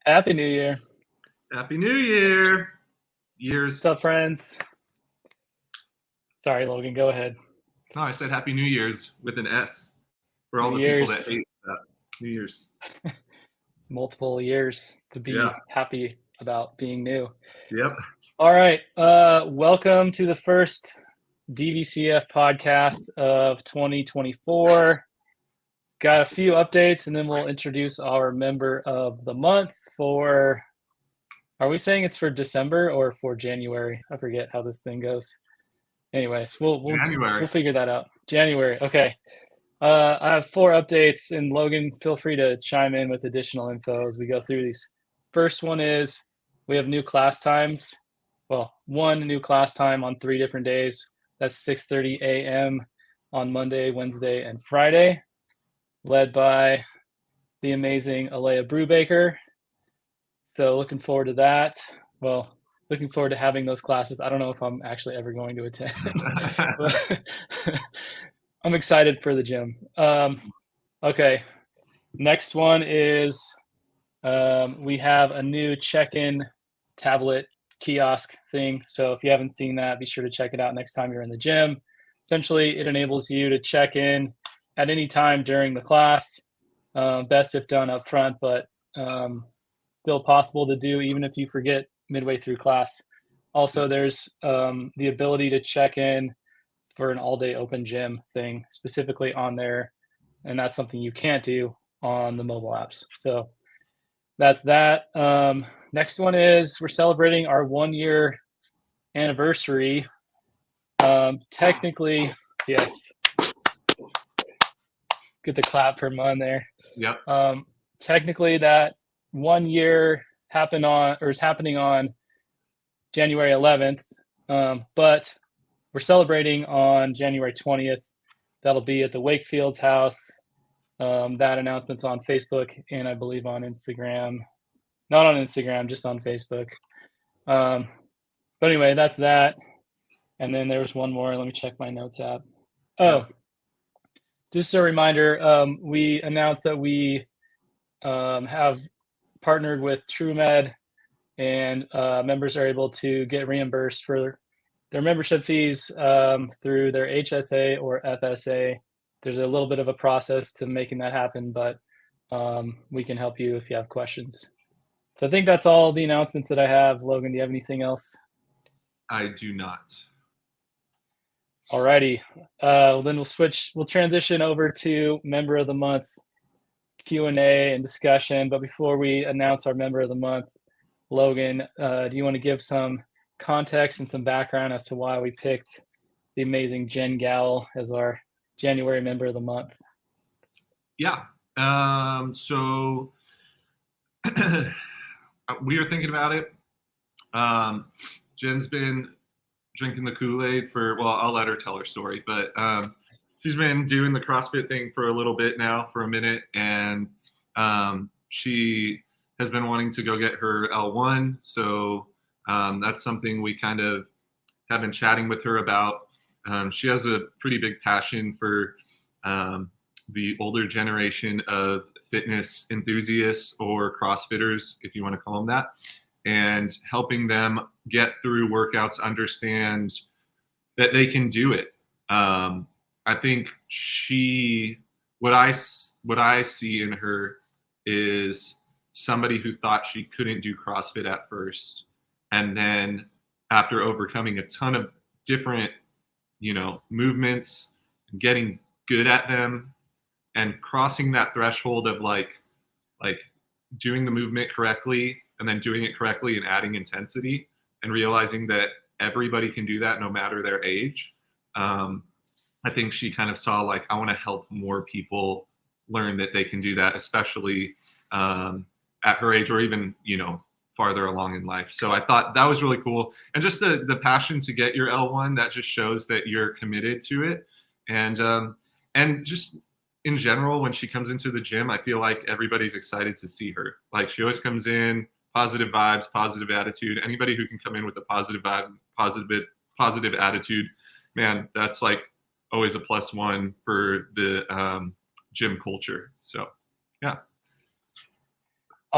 Happy New Year. Happy New Year. What's up, friends? Sorry, Logan, go ahead. No, I said Happy New Year's with an S for all New the people that Year's, hate that. New Year's. multiple years to be Yeah. happy about being new. Yep. All right, welcome to the first DVCF podcast of 2024. Got a few updates, and then we'll introduce our member of the month for. Are we saying it's for December or for January? I forget how this thing goes. Anyways, we'll January. figure that out. January, okay. I have 4 updates, and Logan, feel free to chime in with additional info as we go through these. First one is we have new class times. Well, one new class time on 3 different days. That's 6:30 a.m. on Monday, Wednesday, and Friday, led by the amazing Alea Brubaker. So looking forward to that. Well, looking forward to having those classes. I don't know if I'm actually ever going to attend, but I'm excited for the gym. Okay, next one is we have a new check-in tablet kiosk thing. So if you haven't seen that, be sure to check it out next time you're in the gym. Essentially, it enables you to check in at any time during the class. Best if done up front, but still possible to do even if you forget midway through class. Also, there's the ability to check in for an all-day open gym thing specifically on there, and that's something you can't do on the mobile apps. So that's that. Next one is we're celebrating our 1-year anniversary. Technically, yes. Get the clap for Mun there. Yep. Technically, that 1 year is happening on January 11th, but we're celebrating on January 20th. That'll be at the Wakefield's house. That announcement's on Facebook and I believe on Instagram. Not on Instagram, just on Facebook. But anyway, that's that. And then there was one more. Let me check my notes app. Oh, just a reminder, we announced that we have partnered with TrueMed, and members are able to get reimbursed for their membership fees through their HSA or FSA. There's a little bit of a process to making that happen, but we can help you if you have questions. So I think that's all the announcements that I have. Logan, do you have anything else? I do not. Alrighty. Then we'll transition over to member of the month Q&A and discussion. But before we announce our member of the month, Logan, do you want to give some context and some background as to why we picked the amazing Jen Gowell as our January member of the month? Yeah. So we were thinking about it. Jen's been drinking the Kool-Aid I'll let her tell her story, but she's been doing the CrossFit thing for a little bit now, for a minute, and she has been wanting to go get her L1. So that's something we kind of have been chatting with her about. She has a pretty big passion for the older generation of fitness enthusiasts or CrossFitters, if you want to call them that, and helping them get through workouts, understand that they can do it. I think what I see in her is somebody who thought she couldn't do CrossFit at first, and then after overcoming a ton of different, movements, getting good at them, and crossing that threshold of like doing the movement correctly and then doing it correctly and adding intensity and realizing that everybody can do that no matter their age. I think she kind of saw I want to help more people learn that they can do that, especially at her age or even, farther along in life. So I thought that was really cool. And just the passion to get your L1, that just shows that you're committed to it. And just in general, when she comes into the gym, I feel like everybody's excited to see her. She always comes in, positive vibes, positive attitude. Anybody who can come in with a positive vibe, positive attitude, man, that's always a +1 for the gym culture. So, yeah.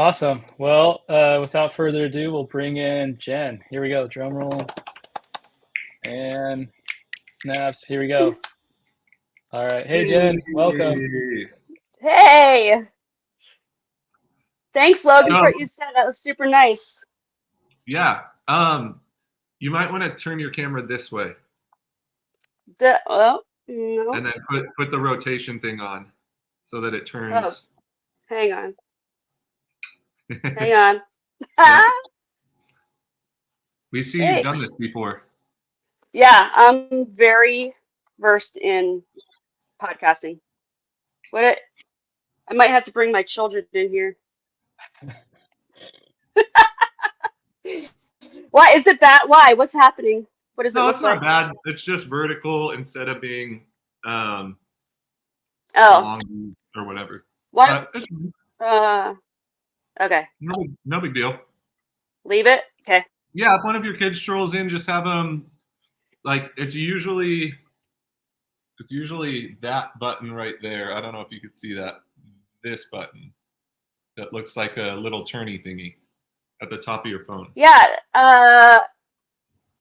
Awesome. Well, without further ado, we'll bring in Jen. Here we go. Drum roll. And snaps. Here we go. All right. Hey, Jen. Welcome. Hey, thanks, Logan, for So what you said. That was super nice. yeah, you might want to turn your camera this way, No. and then put the rotation thing on, so that it Oh, turns. hang on. Hang on. Yeah. We see you've Hey. done this before. Yeah, I'm very versed in podcasting. I might have to bring my children in here. Why is it that? Why? What's happening? What does it No, look it's not like? bad. It's just vertical instead of being Oh, long or whatever. what? But it's Okay. no big deal. Leave it. Okay. Yeah, if one of your kids strolls in, just have them like it's usually that button right there. I don't know if you could see that. This button that looks like a little turny thingy at the top of your phone. Yeah.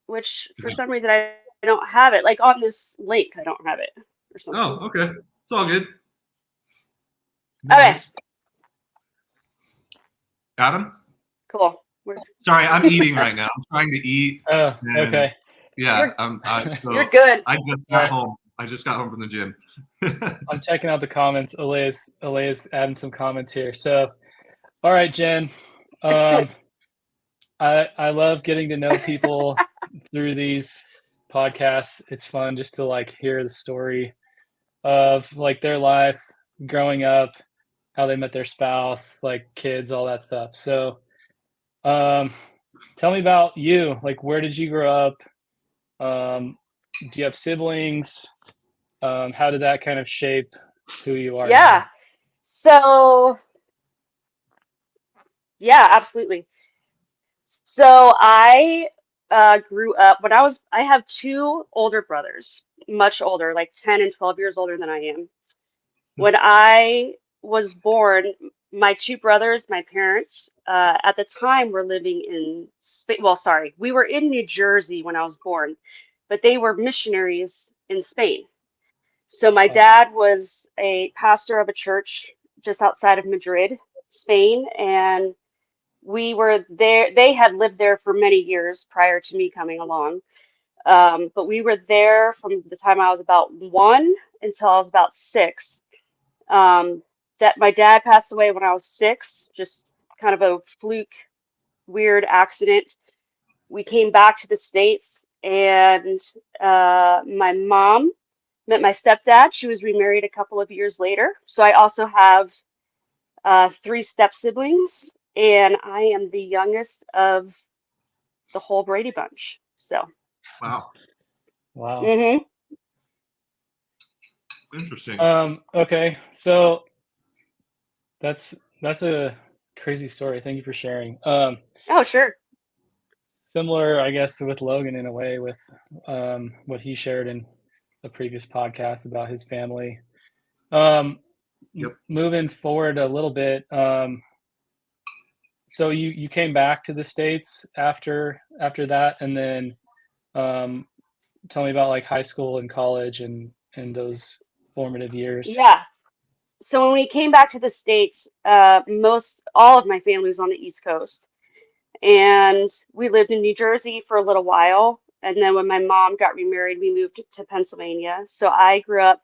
Which Is for it- some reason I don't have it. Like on this link, I don't have it or something. Oh, okay. It's all good. No Okay. worries. Adam? Cool. Sorry, I'm eating right now. I'm trying to eat. Oh, And okay. yeah, You're good. I just got home. I just got home from the gym. I'm checking out the comments. Alea's adding some comments here. So, all right, Jen. I love getting to know people through these podcasts. It's fun just to like hear the story of like their life growing up, how they met their spouse, like kids, all that stuff. So, tell me about you. Like, where did you grow up? Do you have siblings? How did that kind of shape who you are Yeah. now? So, yeah, absolutely. So I grew up I have two older brothers, much older, like 10 and 12 years older than I am. When I was born, my two brothers, my parents, at the time were living in Spain. Well, sorry, we were in New Jersey when I was born, but they were missionaries in Spain. So my Wow. dad was a pastor of a church just outside of Madrid, Spain, and we were there. They had lived there for many years prior to me coming along. But we were there from the time I was about one until I was about six. Um, that my dad passed away when I was six, just kind of a fluke, weird accident. We came back to the States, and my mom met my stepdad. She was remarried a couple of years later. So I also have three step siblings, and I am the youngest of the whole Brady bunch. So, Wow. Wow. hmm Interesting. Okay. So that's a crazy story. Thank you for sharing. Oh, sure. Similar, I guess, with Logan in a way with what he shared in a previous podcast about his family. Yep. Moving forward a little bit, so you came back to the States after that, and then um, tell me about like high school and college and those formative years. Yeah. So when we came back to the States, all of my family was on the East Coast. And we lived in New Jersey for a little while. And then when my mom got remarried, we moved to Pennsylvania. So I grew up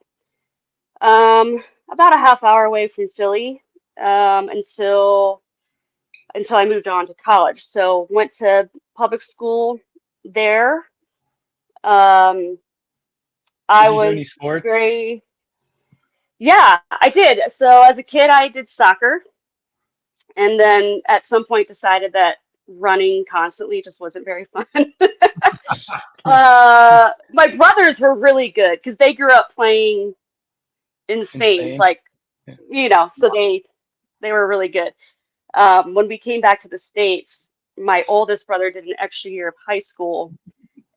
um, about a half hour away from Philly until I moved on to college. So went to public school there. Um, Did I you do any was sports? very, yeah, I did. So as a kid, I did soccer, and then at some point decided that running constantly just wasn't very fun. My brothers were really good because they grew up playing in In Spain, Spain? like, Yeah. so they were really good. When we came back to the States, my oldest brother did an extra year of high school,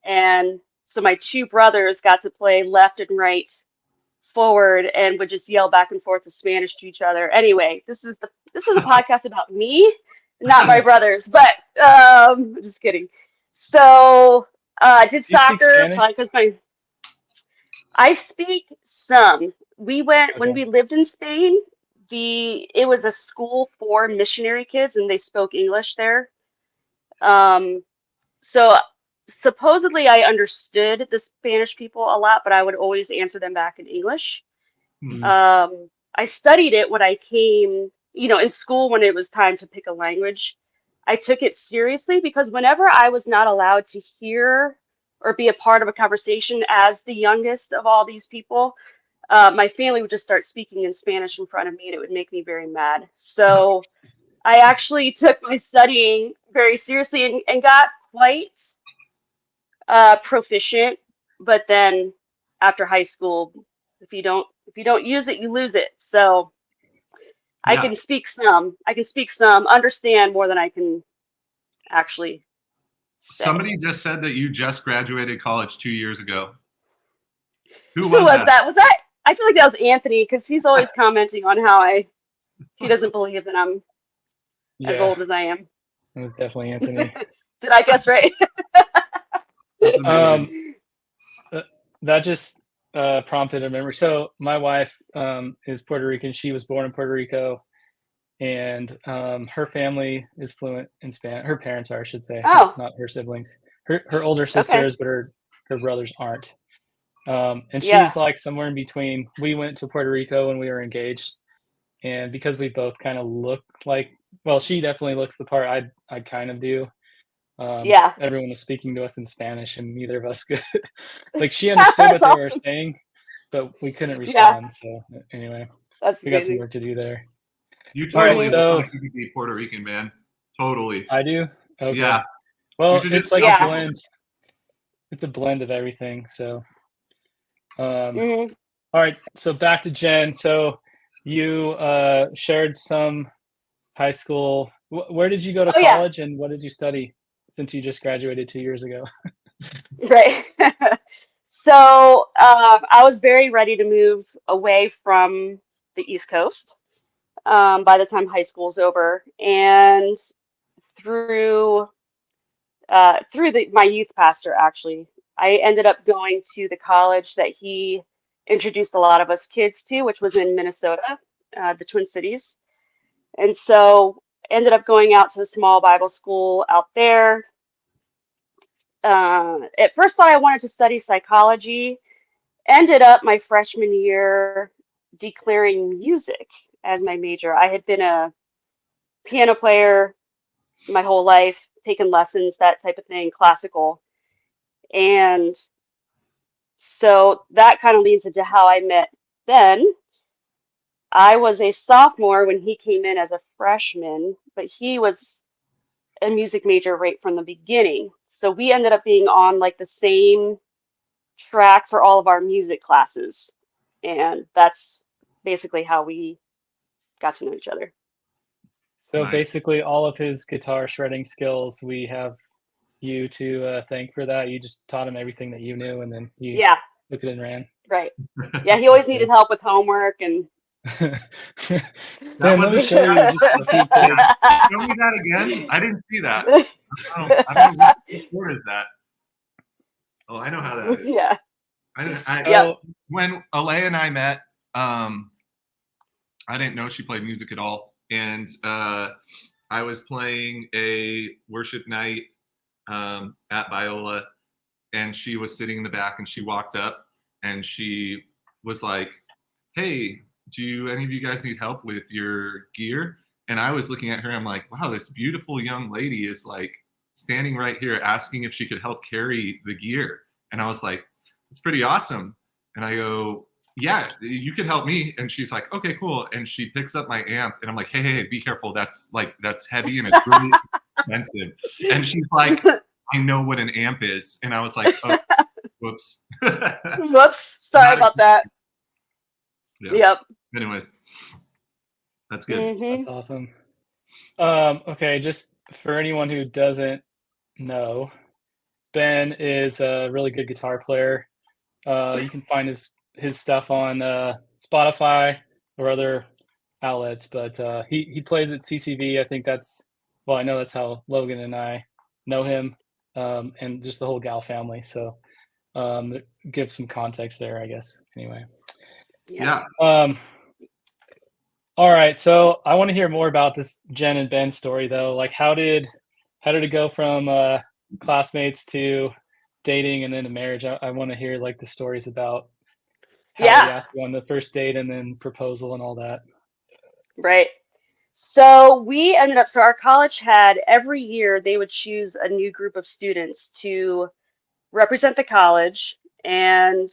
and so my two brothers got to play left and right forward and would just yell back and forth in Spanish to each other. Anyway, this is a podcast about me, not my brothers, but just kidding. So I did Do you speak soccer Spanish? probably because I speak some. We went when Okay. we lived in Spain. It was a school for missionary kids, and they spoke English there. Um, so supposedly I understood the Spanish people a lot, but I would always answer them back in English. Mm. I studied it when I came, in school when it was time to pick a language. I took it seriously because whenever I was not allowed to hear or be a part of a conversation as the youngest of all these people, my family would just start speaking in Spanish in front of me, and it would make me very mad. So I actually took my studying very seriously and got quite proficient. But then after high school, if you don't use it, you lose it. So I Yeah. can speak some. I can speak some, understand more than I can actually say. Somebody just said that you just graduated college 2 years ago. Who Who was was that? that? Was that? I feel like that was Anthony because he's always commenting on how he doesn't believe that I'm as Yeah, old as I am. it was definitely Anthony. Did I guess right? That's amazing. That just prompted a memory. So my wife is Puerto Rican. She was born in Puerto Rico, and her family is fluent in Spanish. Her parents are, I should say, Oh, not her siblings. Her older sister okay. is, but her brothers aren't. And Yeah. she's like somewhere in between. We went to Puerto Rico when we were engaged, and because we both kind of look like, well, she definitely looks the part. I kind of do. Yeah. Everyone was speaking to us in Spanish, and neither of us could. Like, she understood what That's they were awesome. saying, but we couldn't Yeah, respond. So anyway, that's we got some amazing. work to do there. You All right, totally Mhm. look so like you could be Puerto Rican, man. Totally. I do. Okay. Yeah. You Well, should it's just like tell a Yeah. people. blend. It's a blend of everything. So, um, Mhm. all right. So back to Jen. So you shared some high school. Where did you go to Oh yeah. college, and what did you study since you just graduated 2 years ago? Right. So I was very ready to move away from the East Coast by the time high school's over, and through my youth pastor, actually, I ended up going to the college that he introduced a lot of us kids to, which was in Minnesota, the Twin Cities. And so ended up going out to a small Bible school out there. At first thought I wanted to study psychology. Ended up my freshman year declaring music as my major. I had been a piano player my whole life, taken lessons, that type of thing, classical. And so that kind of leads into how I met Ben. I was a sophomore when he came in as a freshman, but he was a music major right from the beginning. So we ended up being on like the same track for all of our music classes. And that's basically how we got to know each other. So Nice. basically, all of his guitar shredding skills, we have you to thank for that. You just taught him everything that you knew, and then he Yeah, took it and ran. right. Yeah, he That's always needed help with homework and good. That Ben, let me wasn't. show you just a few Yeah. chords. Show me that again. I didn't see that. I don't know. Where is that? Oh, I know how that is. Yeah. Yep. Oh, When Alea and I met, I didn't know she played music at all, and I was playing a worship night at Viola, and she was sitting in the back, and she walked up, and she was like, "Hey, do any of you guys need help with your gear?" And I was looking at her, I'm like, "Wow, this beautiful young lady is like standing right here asking if she could help carry the gear." And I was like, "It's pretty awesome." And I go, "Yeah, you can help me." And she's like, "Okay, cool." And she picks up my amp, and I'm like, "Hey, be careful. That's heavy and it's really expensive." And she's like, "I know what an amp is." And I was like, "Oh, whoops." Whoops. Sorry about that. Yeah. Yep. Anyways, that's good. Hmm. that's awesome. Okay, just for anyone who doesn't know, Ben is a really good guitar player. You can find his his stuff on Spotify or other outlets, but he plays at CCV. I think I know that's how Logan and I know him, and just the whole Gowell family. So give some context there, I guess. Anyway. Yeah. All right, so I want to hear more about this Jen and Ben story, though. Like, how did it go from classmates to dating and then to marriage? I want to hear like the stories about how he asked you on the first date and then proposal and all that. Right. So we ended up, so our college had every year they would choose a new group of students to represent the college, and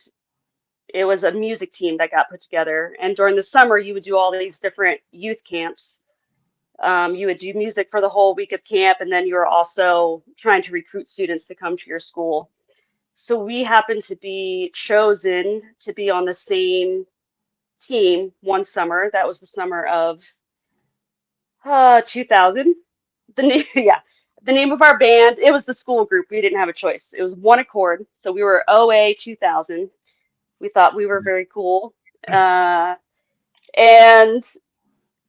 it was a music team that got put together. And during the summer, you would do all these different youth camps. You would do music for the whole week of camp, and then you were also trying to recruit students to come to your school. So we happened to be chosen to be on the same team one summer. That was the summer of 2000. The name of our band, it was the school group. We didn't have a choice. It was One Accord. So we were OA 2000. We thought we were very cool. And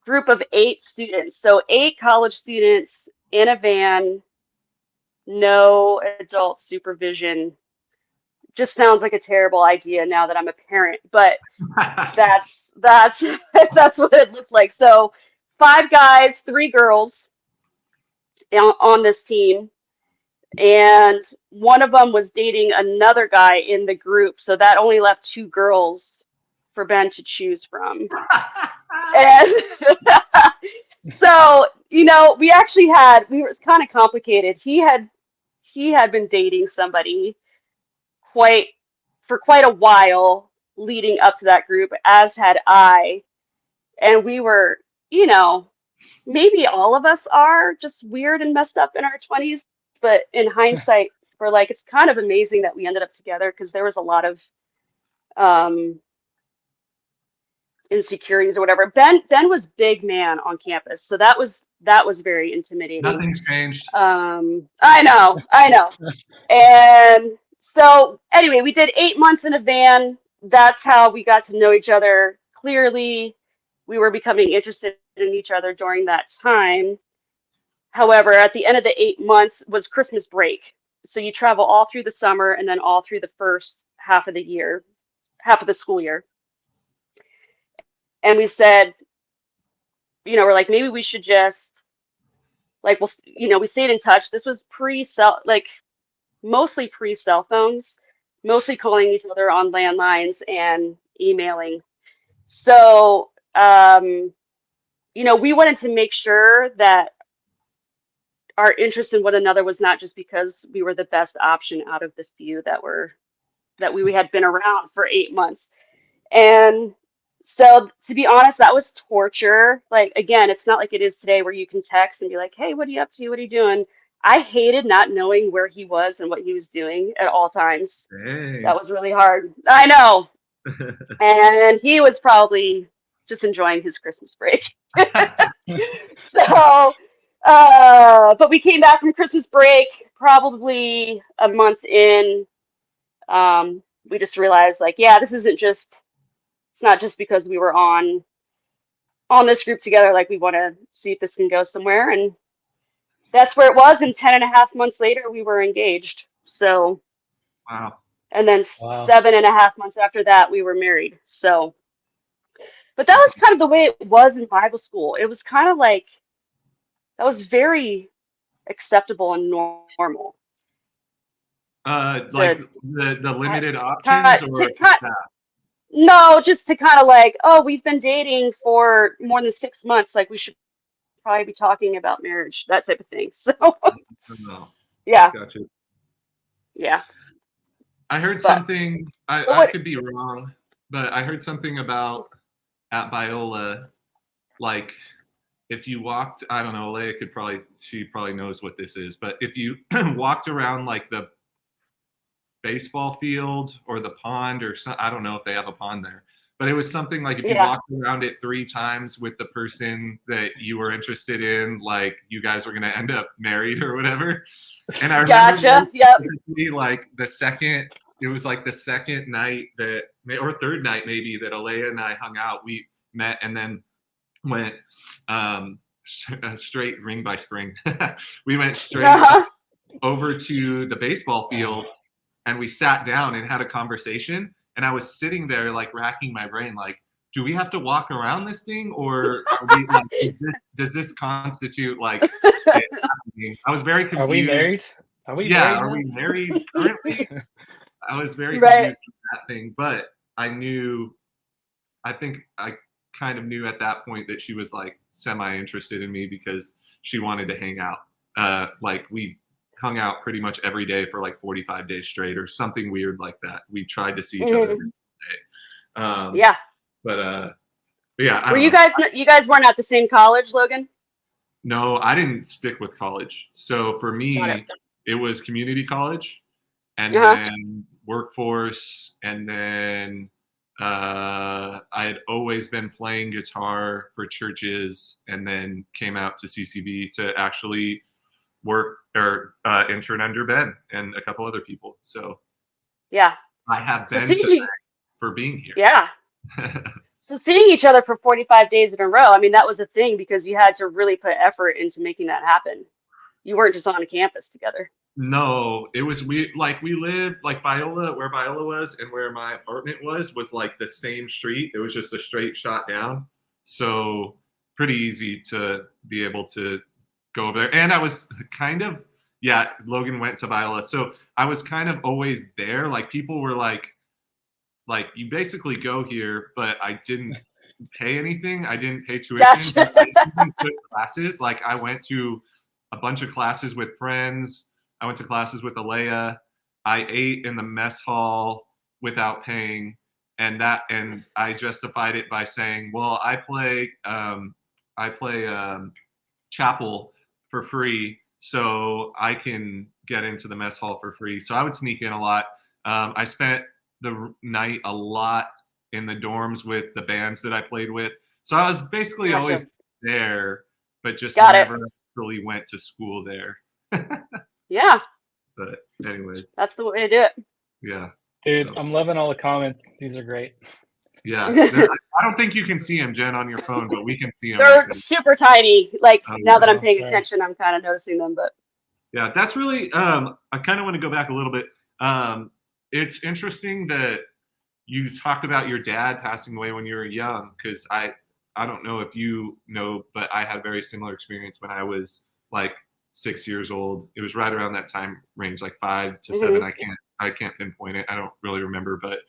group of 8 students. So 8 college students in a van, no adult supervision. Just sounds like a terrible idea now that I'm a parent, but that's that's what it looked like. So 5 guys, 3 girls on this team, and one of them was dating another guy in the group, so that only left 2 girls for Ben to choose from. And so, we actually was kind of complicated. He had been dating somebody for quite a while leading up to that group, as had I. And we were, maybe all of us are just weird and messed up in our 20s, but in hindsight, we're like, it's kind of amazing that we ended up together, because there was a lot of insecurities or whatever. Ben was big man on campus, so that was very intimidating. Nothing's changed. I know. And so anyway, we did 8 months in a van. That's how we got to know each other. Clearly, we were becoming interested in each other during that time. However, at the end of the 8 months was Christmas break. So you travel all through the summer and then all through the first half of the school year. And we said, we're like, maybe we should just, like, we stayed in touch. This was mostly pre-cell phones, mostly calling each other on landlines and emailing. So, we wanted to make sure that our interest in one another was not just because we were the best option out of the few that we had been around for 8 months. And so, to be honest, that was torture. Like, again, it's not like it is today where you can text and be like, hey, what are you up to? What are you doing? I hated not knowing where he was and what he was doing at all times. Hey. That was really hard. I know. And he was probably just enjoying his Christmas break. So, but we came back from Christmas break probably a month in. We just realized, like, yeah, it's not just because we were on this group together. Like, we want to see if this can go somewhere. And that's where it was. And 10.5 months later, we were engaged. So, wow. And then 7.5 months after that, we were married. So, but that was kind of the way it was in Bible school. It was kind of like, that was very acceptable and normal. Like the limited options, or no, just to kind of like, oh, we've been dating for more than 6 months. Like, we should probably be talking about marriage, that type of thing. So, yeah. Gotcha. Yeah. I heard something, I could be wrong, but I heard something about at Biola, like, if you walked, I don't know, Leia she probably knows what this is, but if you walked around like the baseball field or the pond or I don't know if they have a pond there, but it was something like if you walked around it 3 times with the person that you were interested in, like, you guys were going to end up married or whatever. And I remember like the second it was like the second night or third night maybe that Alea and I hung out. We met and then went straight ring by spring. We went straight over to the baseball field and we sat down and had a conversation. And I was sitting there like racking my brain, like, do we have to walk around this thing, or are we, like, does this constitute like? I was very confused. Are we married? Are we yeah, married are now? we married currently? I was very Right. confused with that thing, but I think I kind of knew at that point that she was like semi-interested in me because she wanted to hang out. Like we hung out pretty much every day for like 45 days straight or something weird like that. We tried to see each other every day. Yeah. But yeah. Were you guys weren't at the same college, Logan? No, I didn't stick with college. So for Got me, it was community college and then workforce. And then I had always been playing guitar for churches and then came out to CCB to actually work or intern under Ben and a couple other people. So yeah, I have So Ben to seeing- thank for being here. yeah. So seeing each other for 45 days in a row, I mean, that was the thing because you had to really put effort into making that happen. You weren't just on a campus together. No, it was we lived like Biola, where Biola was and where my apartment was like the same street. It was just a straight shot down. So pretty easy to be able to go over there. And I was kind of, Logan went to Biola. So I was kind of always there. Like people were like you basically go here, but I didn't pay anything. I didn't pay tuition. Gotcha. I even took classes. Like I went to a bunch of classes with friends. I went to classes with Alea. I ate in the mess hall without paying, and I justified it by saying, "Well, I play chapel for free, so I can get into the mess hall for free." So I would sneak in a lot. I spent the night a lot in the dorms with the bands that I played with. So I was basically always there, but just never really went to school there. Yeah. But anyways, that's the way to do it. Yeah. Dude, so. I'm loving all the comments. These are great. Yeah. I don't think you can see them, Jen, on your phone, but we can see them. They're super tiny. Like now that I'm paying attention, I'm kind of noticing them. But yeah, that's really. I kind of want to go back a little bit. It's interesting that you talked about your dad passing away when you were young, because I don't know if you know, but I had a very similar experience when I was like 6 years old. It was right around that time range, like 5 to 7. I can't pinpoint it. I don't really remember, but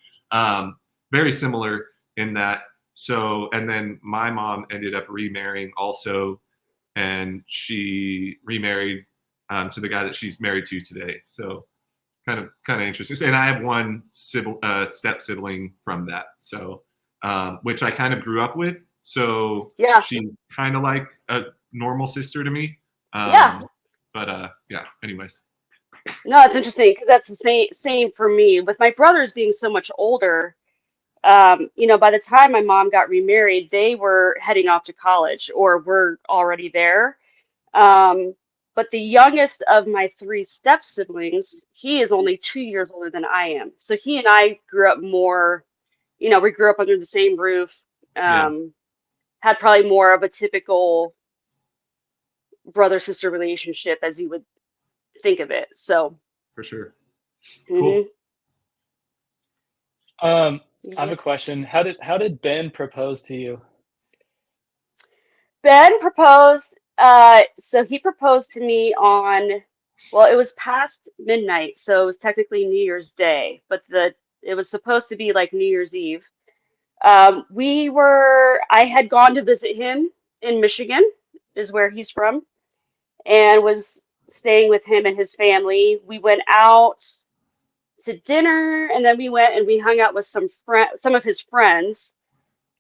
very similar in that. So, and then my mom ended up remarrying also, and she remarried to the guy that she's married to today. So kind of interesting. And I have one step sibling from that. So, which I kind of grew up with. So yeah, she's kind of like a normal sister to me. But anyways. No, it's interesting because that's the same for me. With my brothers being so much older, by the time my mom got remarried, they were heading off to college or were already there. But the youngest of my 3 step siblings, he is only 2 years older than I am. So he and I grew up more, we grew up under the same roof, had probably more of a typical brother-sister relationship as you would think of it. So for sure. Cool. I have a question. How did Ben propose to you? Ben proposed, so he proposed to me it was past midnight, so it was technically New Year's Day, but it was supposed to be like New Year's Eve. I had gone to visit him in Michigan, is where he's from, and was staying with him and his family. We went out to dinner, and then we went and we hung out with some of his friends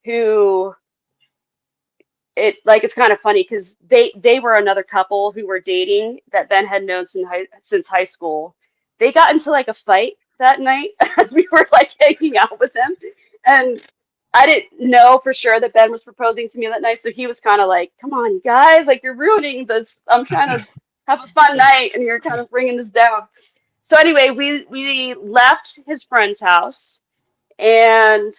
who it's kind of funny because they were another couple who were dating that Ben had known since high school. They got into like a fight that night as we were like hanging out with them, and I didn't know for sure that Ben was proposing to me that night, so he was kind of like, "Come on, you guys, like you're ruining this. I'm trying to have a fun night, and you're kind of bringing this down." So anyway, we left his friend's house, and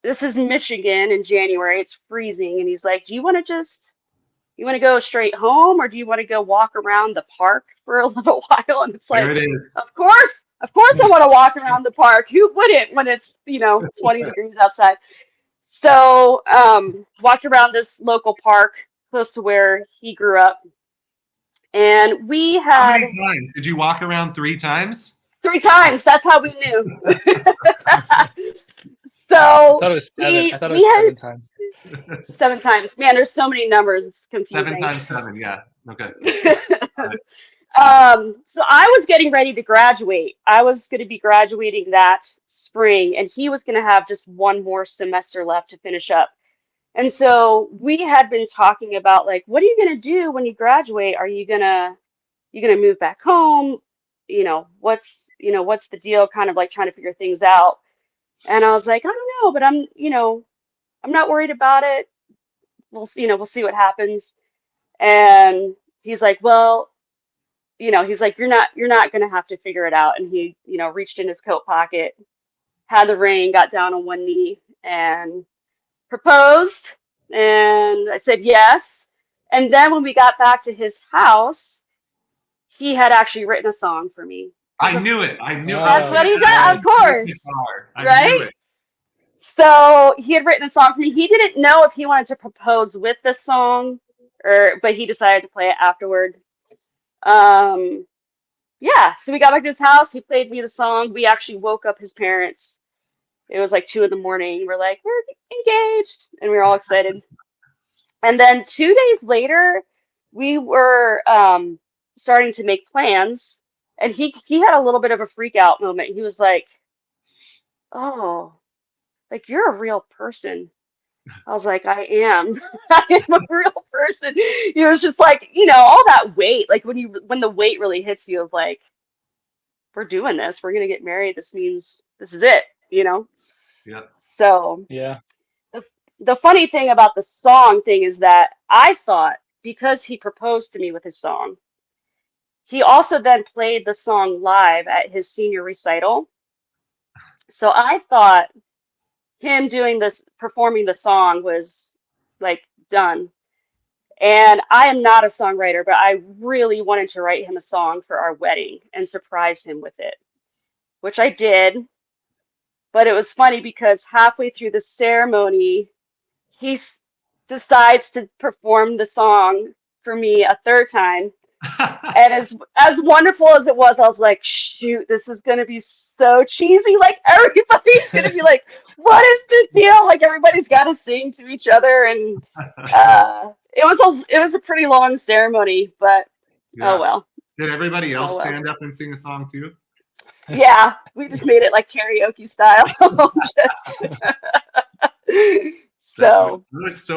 this is Michigan in January. It's freezing, and he's like, "Do you want to go straight home, or do you want to go walk around the park for a little while?" And it's like, There it is. of course, I want to walk around the park. Who wouldn't when it's 20 degrees outside? So walked around this local park close to where he grew up, and we How had many times? Did you walk around 3 times? 3 times. That's how we knew. I So thought it was 7. we I thought it we was had 7 times. 7 times. Man, there's so many numbers. It's 7 confusing. times 7, yeah. Okay. So I was getting ready to graduate. I was going to be graduating that spring, and he was going to have just one more semester left to finish up. And so we had been talking about, like, what are you going to do when you graduate? Are you gonna move back home? What's the deal? Kind of like trying to figure things out. And I was like, I don't know, but I'm not worried about it. We'll see what happens. And he's like, well, he's like, you're not gonna have to figure it out. And he, reached in his coat pocket, had the ring, got down on one knee, and proposed. And I said yes. And then when we got back to his house, he had actually written a song for me. I knew it. I knew it. That's what he did, of course. I Right? knew it. So he had written a song for me. He didn't know if he wanted to propose with the song, but he decided to play it afterward. Yeah, so we got back to his house. He played me the song. We actually woke up his parents. It was like 2 in the morning. We're like, we're engaged, and we were all excited. And then 2 days later, we were starting to make plans, and he had a little bit of a freak out moment. He was like, "Oh, like you're a real person." I was like, "I am. I am a real person." He was just like, all that weight, like when the weight really hits you of like, we're doing this, we're gonna get married. This means this is it, Yeah. So Yeah. the funny thing about the song thing is that I thought because he proposed to me with his song, he also then played the song live at his senior recital. So I thought him performing the song was like done. And I am not a songwriter, but I really wanted to write him a song for our wedding and surprise him with it, which I did. But it was funny because halfway through the ceremony, he decides to perform the song for me a third time. And as wonderful as it was, I was like, shoot, this is gonna be so cheesy. Like everybody's gonna be like, what is the deal? Like everybody's gotta sing to each other. And it was a pretty long ceremony, but Yeah. oh well. Did everybody else well. stand up and sing a song too? Yeah, we just made it like karaoke style. So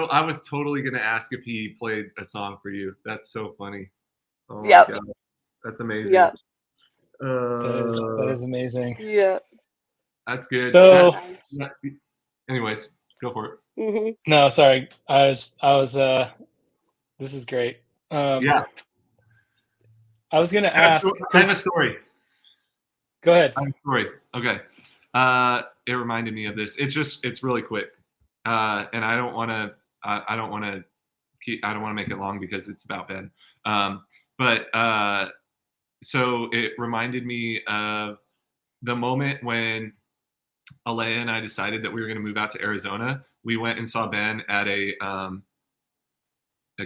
I was totally gonna ask if he played a song for you. That's so funny. Oh my Yep. God. That's amazing. Yep. That is amazing. Yeah. That's good. So- Anyways, go for it. Mhm. No, sorry. I was this is great. Yeah. I was gonna I have ask. a story. Go ahead. I have a story. Okay. It reminded me of this. It's really quick. And I don't want to make it long because it's about Ben. So it reminded me of the moment when Alea and I decided that we were going to move out to Arizona. We went and saw Ben at a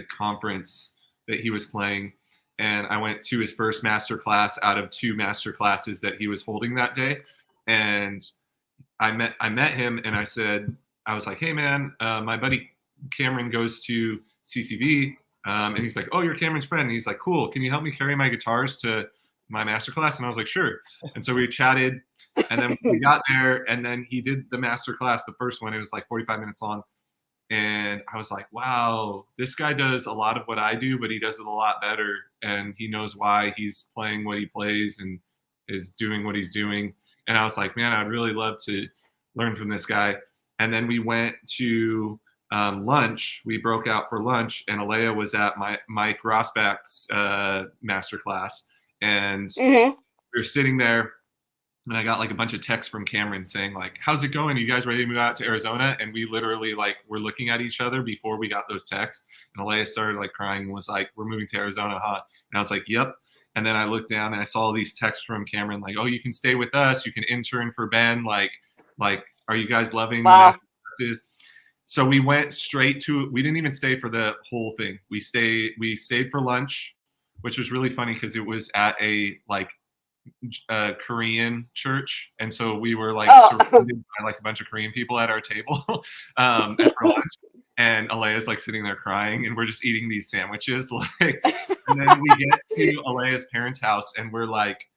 conference that he was playing, and I went to his first master class out of 2 master classes that he was holding that day. And I met him, and I was like, hey man, my buddy Cameron goes to CCV, and he's like, oh, you're Cameron's friend. And he's like, cool. Can you help me carry my guitars to my masterclass? And I was like, sure. And so we chatted, and then we got there, and then he did the masterclass, the first one. It was like 45 minutes long. And I was like, wow, this guy does a lot of what I do, but he does it a lot better. And he knows why he's playing what he plays and is doing what he's doing. And I was like, man, I'd really love to learn from this guy. And then we went to lunch. We broke out for lunch, and Alea was at Mike Rosbach's masterclass. And we we were sitting there, and I got like a bunch of texts from Cameron saying like, "How's it going? Are you guys ready to move out to Arizona?" And we literally like were looking at each other before we got those texts. And Alea started like crying and was like, "We're moving to Arizona, huh?" And I was like, "Yep." And then I looked down and I saw these texts from Cameron like, "Oh, you can stay with us. You can intern for Ben. Like, are you guys loving the Wow. Massachusetts?" So we went straight to. We didn't even stay for the whole thing. We stayed for lunch, which was really funny because it was at a like Korean church, and so we were like surrounded by like a bunch of Korean people at our table for lunch. And Alea's like sitting there crying, and we're just eating these sandwiches. Like, and then we get to Alea's parents' house, and we're like,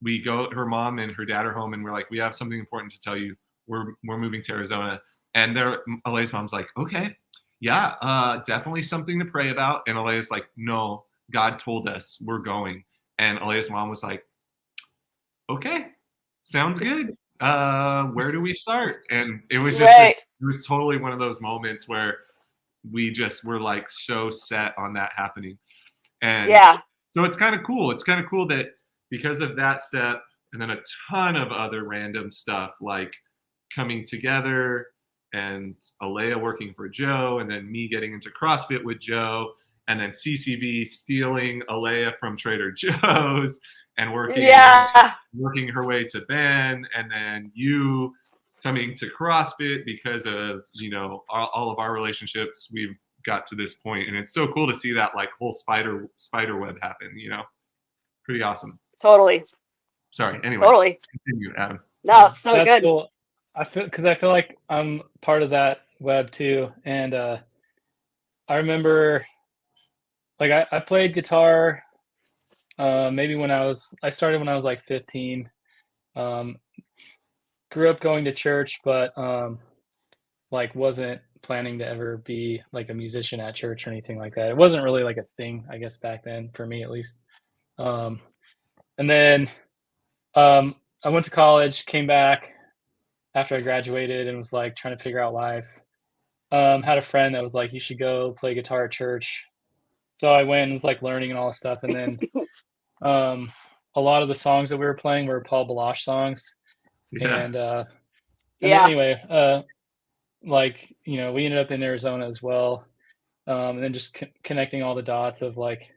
we go. Her mom and her dad are home, and we're like, we have something important to tell you. We're moving to Arizona, and Alea's mom's like, okay, yeah, definitely something to pray about. And Alea's like, no, God told us we're going. And Alea's mom was like, okay, sounds good. Where do we start? And it was just Right. it was totally one of those moments where we just were like so set on that happening. And Yeah. so it's kind of cool. It's kind of cool that because of that step and then a ton of other random stuff like coming together and Alea working for Joe and then me getting into CrossFit with Joe and then CCV stealing Alea from Trader Joe's and working her way to Ben, and then you coming to CrossFit because of all of our relationships. We've got to this point, and it's so cool to see that like whole spider web happen. Pretty awesome. Totally. Sorry. Anyways, Totally. continue, Adam. No, it's so That's good. cool. I feel like I'm part of that web too, and I remember like I played guitar. Maybe I started when I was like 15. Grew up going to church, but like wasn't planning to ever be like a musician at church or anything like that. It wasn't really like a thing, I guess, back then for me at least. And then I went to college, came back after I graduated, and was like trying to figure out life. Had a friend that was like, "You should go play guitar at church." So I went and was like learning and all this stuff, and then a lot of the songs that we were playing were Paul Baloche songs. Yeah. And then Yeah. anyway, like we ended up in Arizona as well, and then just connecting all the dots of like,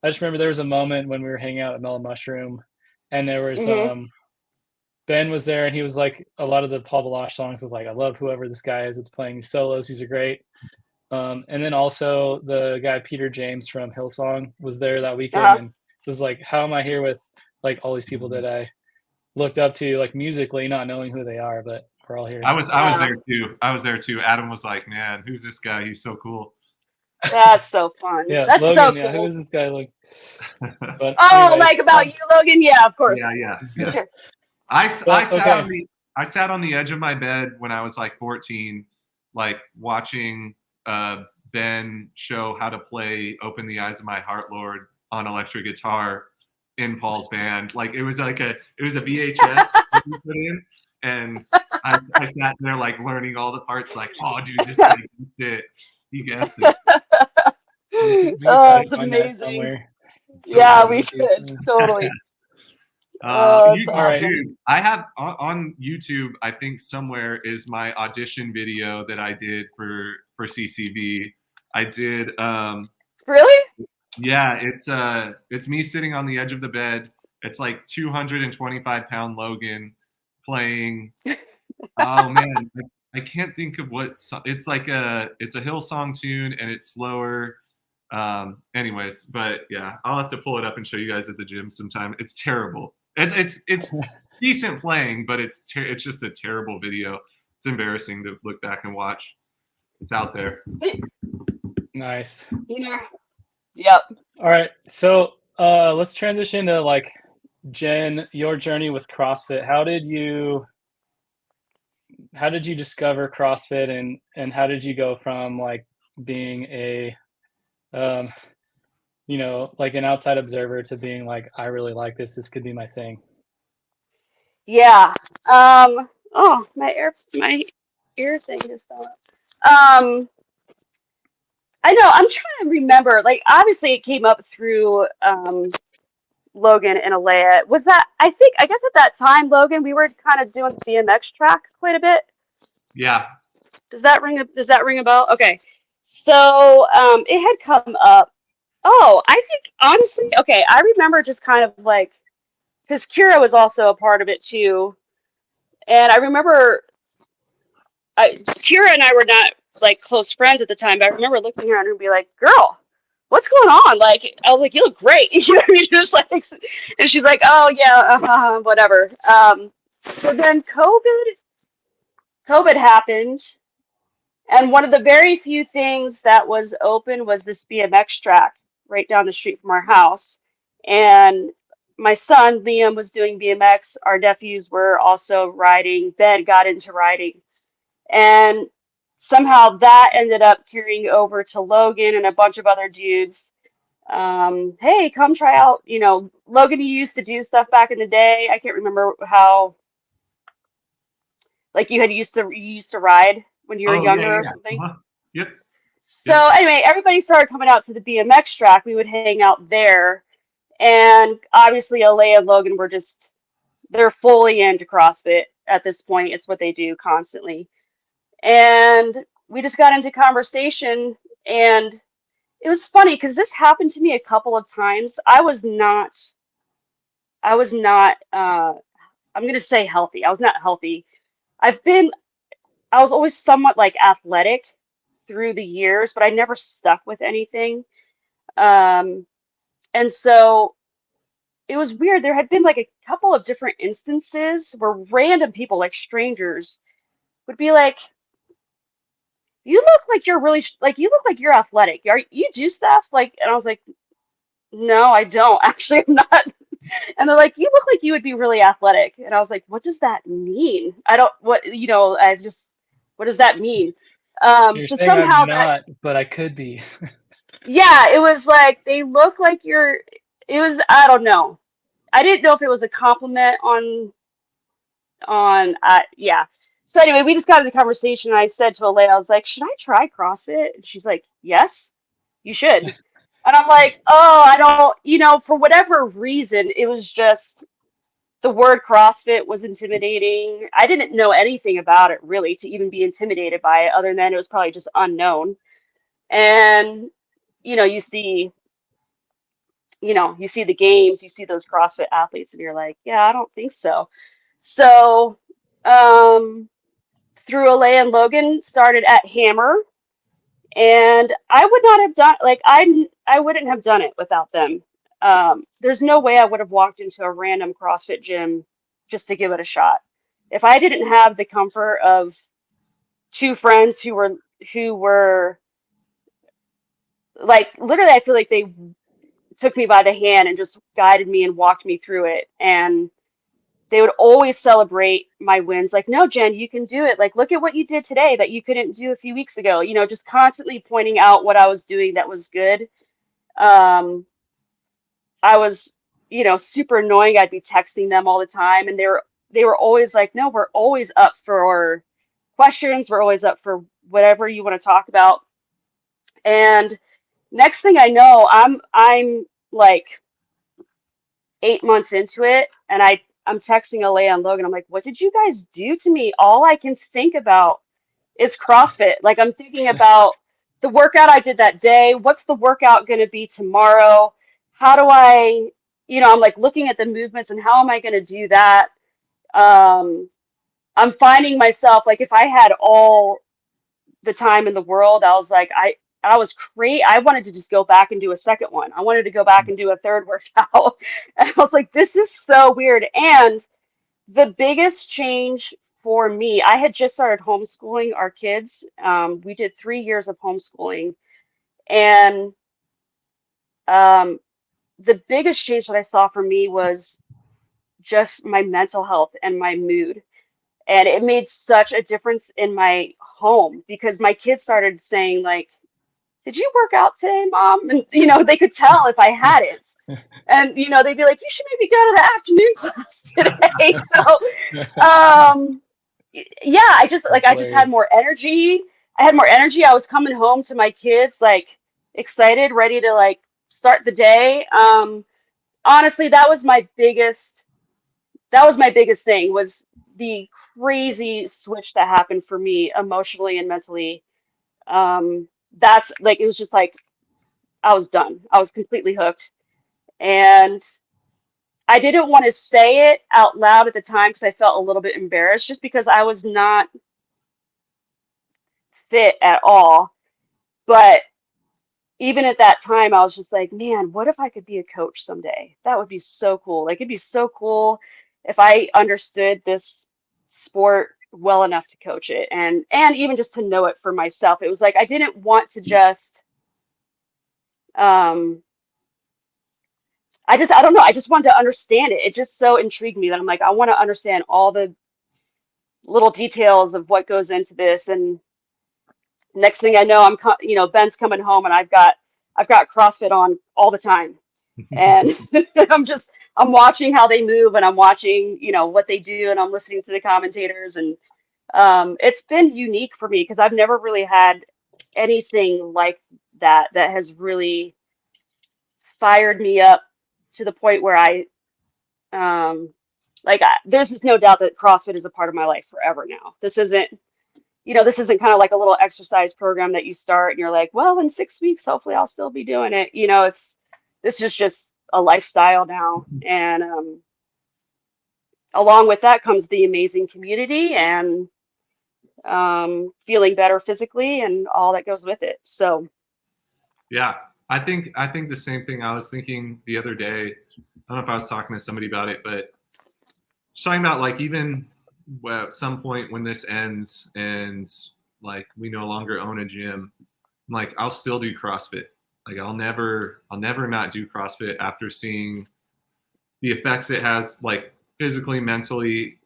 I just remember there was a moment when we were hanging out at Mellow Mushroom, and there was Ben was there, and he was like, a lot of the Paul Baloche songs was like, I love whoever this guy is that's playing these solos. These are great. And then also the guy Peter James from Hillsong was there that weekend, and so it's like, how am I here with like all these people that I looked up to like musically, not knowing who they are, but we're all here. I was there too. I was there too. Adam was like, "Man, who's this guy? He's so cool." That's so fun. Yeah, That's Logan. so cool. Yeah, who is this guy? Like, but anyways, like about you, Logan? Yeah, of course. Yeah. I sat on the edge of my bed when I was like 14, like watching Ben show how to play "Open the Eyes of My Heart, Lord" on electric guitar in Paul's band. Like it was a VHS that we put in, and I sat there like learning all the parts. Like, oh, dude, this guy gets it. He gets it. It's amazing. Yeah, we should totally. Dude, I have on YouTube, I think somewhere is my audition video that I did for CCV. I did Really? Yeah, it's me sitting on the edge of the bed. It's like 225-pound Logan playing. Oh man, I can't think of what it's like. It's a Hillsong tune and it's slower. Anyways, but yeah, I'll have to pull it up and show you guys at the gym sometime. It's terrible. It's decent playing, but it's just a terrible video. It's embarrassing to look back and watch. It's out there. Nice. Yeah. Yep. All right, so let's transition to like Jen, your journey with CrossFit. How did you discover CrossFit, and how did you go from like being a like an outside observer to being like, I really like this. This could be my thing. Yeah. Oh, my ear thing just fell up. I know. I'm trying to remember. Like, obviously, it came up through Logan and Alea. Was that, I guess at that time, Logan, we were kind of doing the BMX track quite a bit. Yeah. Does that ring a bell? Okay. So it had come up. Oh, I think honestly, okay, I remember just kind of like, because Kira was also a part of it too. And I remember Kira and I were not like close friends at the time, but I remember looking at her and be like, girl, what's going on? Like, I was like, you look great. You know what I mean? Just like, and she's like, oh yeah, whatever. So then COVID happened. And one of the very few things that was open was this BMX track right down the street from our house. And my son, Liam, was doing BMX. Our nephews were also riding. Ben got into riding. And somehow that ended up carrying over to Logan and a bunch of other dudes. Hey, come try out. You know, Logan, you used to do stuff back in the day. I can't remember how, like you used to ride when you were Oh, yeah, younger or yeah. something. Yep. So anyway, everybody started coming out to the BMX track. We would hang out there. And obviously Alea and Logan were they're fully into CrossFit at this point. It's what they do constantly. And we just got into conversation, and it was funny because this happened to me a couple of times. I'm going to say healthy. I was not healthy. I was always somewhat like athletic through the years, but I never stuck with anything. Um, and so it was weird. There had been like a couple of different instances where random people, like strangers, would be like, "You look like you're really like you look like you're athletic. You do stuff like?" And I was like, "No, I don't. Actually, I'm not." And they're like, "You look like you would be really athletic." And I was like, "What does that mean? I don't what you know. I just what does that mean?" So you're So saying somehow I'm that not, but I could be. yeah, it was like they look like you're. It was I don't know. I didn't know if it was a compliment on yeah. So anyway, we just got into conversation and I said to Alea, I was like, should I try CrossFit? And she's like, yes, you should. And I'm like, oh, I don't, for whatever reason, it was just the word CrossFit was intimidating. I didn't know anything about it really to even be intimidated by it, other than it was probably just unknown. And, you see, you see the games, you see those CrossFit athletes, and you're like, yeah, I don't think so. So, um, through Alea and Logan, started at Hammer, and I would not have done like I wouldn't have done it without them. There's no way I would have walked into a random CrossFit gym just to give it a shot. If I didn't have the comfort of two friends who were like literally, I feel like they took me by the hand and just guided me and walked me through it. And they would always celebrate my wins. Like, no, Jen, you can do it. Like, look at what you did today that you couldn't do a few weeks ago. Just constantly pointing out what I was doing that was good. Um, I was, super annoying. I'd be texting them all the time, and they were always like, no, we're always up for questions. We're always up for whatever you want to talk about. And next thing I know, I'm like 8 months into it, and I'm texting Alea and Logan. I'm like, what did you guys do to me? All I can think about is CrossFit. Like I'm thinking about the workout I did that day. What's the workout going to be tomorrow? How do I'm like looking at the movements and how am I going to do that? Um, I'm finding myself like if I had all the time in the world, I was like, I was crazy. I wanted to just go back and do a second one. I wanted to go back and do a third workout. And I was like, this is so weird. And the biggest change for me, I had just started homeschooling our kids. We did 3 years of homeschooling. And um, the biggest change that I saw for me was just my mental health and my mood. And it made such a difference in my home because my kids started saying, like, did you work out today, Mom? And, they could tell if I hadn't. And, they'd be like, you should maybe go to the afternoon class today. So, yeah, I just had Hilarious. more energy. I had more energy. I was coming home to my kids, like, excited, ready to, like, start the day. honestly, that was my biggest thing, was the crazy switch that happened for me emotionally and mentally. That's like, it was just like I was done. I was completely hooked. And I didn't want to say it out loud at the time because I felt a little bit embarrassed, just because I was not fit at all. But even at that time, I was just like, man, what if I could be a coach someday? That would be so cool. Like, it'd be so cool if I understood this sport well enough to coach it, and even just to know it for myself. It was like I didn't want to just um I don't know, I just wanted to understand it. It just so intrigued me that I'm like, I want to understand all the little details of what goes into this. And next thing I know, Ben's coming home, and I've got CrossFit on all the time. And I'm watching how they move, and I'm watching, what they do, and I'm listening to the commentators. And it's been unique for me because I've never really had anything like that has really fired me up to the point where there's just no doubt that CrossFit is a part of my life forever now. This isn't kind of like a little exercise program that you start and you're like, well, in 6 weeks, hopefully I'll still be doing it. This is just a lifestyle now. And along with that comes the amazing community and feeling better physically and all that goes with it. So Yeah, I think the same thing. I was thinking the other day. I don't know if I was talking to somebody about it, but just talking about like even at some point when this ends and like we no longer own a gym, like I'll still do CrossFit. Like I'll never not do CrossFit after seeing the effects it has, like physically, mentally,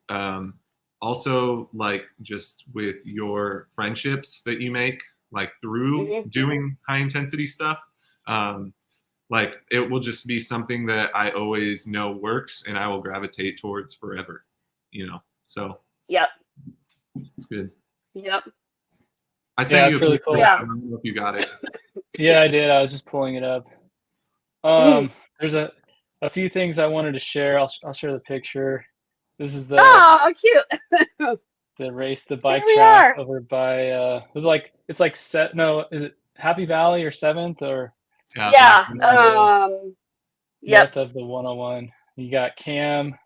also like just with your friendships that you make, like through mhm. doing high intensity stuff. Um, like it will just be something that I always know works and I will gravitate towards forever, So Yep. it's good. Yep. I Yeah, sent you a it's really picture. cool. Yeah. I don't know if you got it. Yeah, I did. I was just pulling it up. Mhm. There's a few things I wanted to share. I'll share the picture. This is Oh, cute. the race, the There bike we track are. over by it's like set no, is it Happy Valley or 7th or Yeah, Black. Yeah. Yep. north of the 101? You got Cam,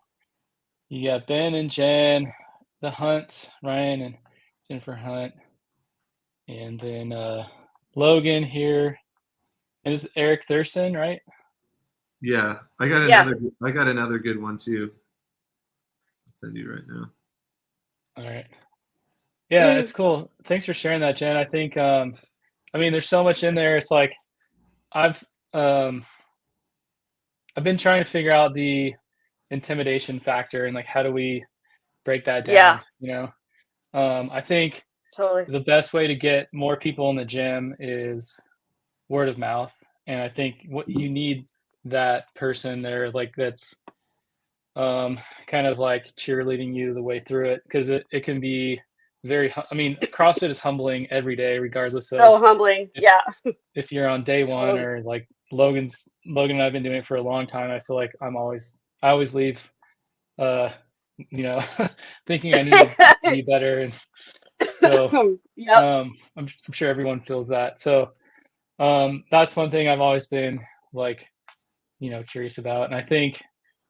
you got Ben and Jen, the Hunts, Ryan and Jennifer Hunt, and then Logan here. And this is Eric Thurston, right? Yeah, Yeah. I got another good one too. I'll send you right now. All right. Yeah, Mhm. it's cool. Thanks for sharing that, Jen. I think I mean there's so much in there. It's like I've um I've been trying to figure out the intimidation factor and like how do we break that Yeah. down, you know? I think Totally. the best way to get more people in the gym is word of mouth. And I think what you need that person there like that's kind of like cheerleading you the way through it because it can be I mean CrossFit is humbling every day regardless of So humbling. if Yeah. if you're on day one Totally. or like Logan and I've been doing it for a long time. I feel like I always leave uh you know thinking I need to be better and so Yep. I'm sure everyone feels that. So that's one thing I've always been like, curious about. And I think,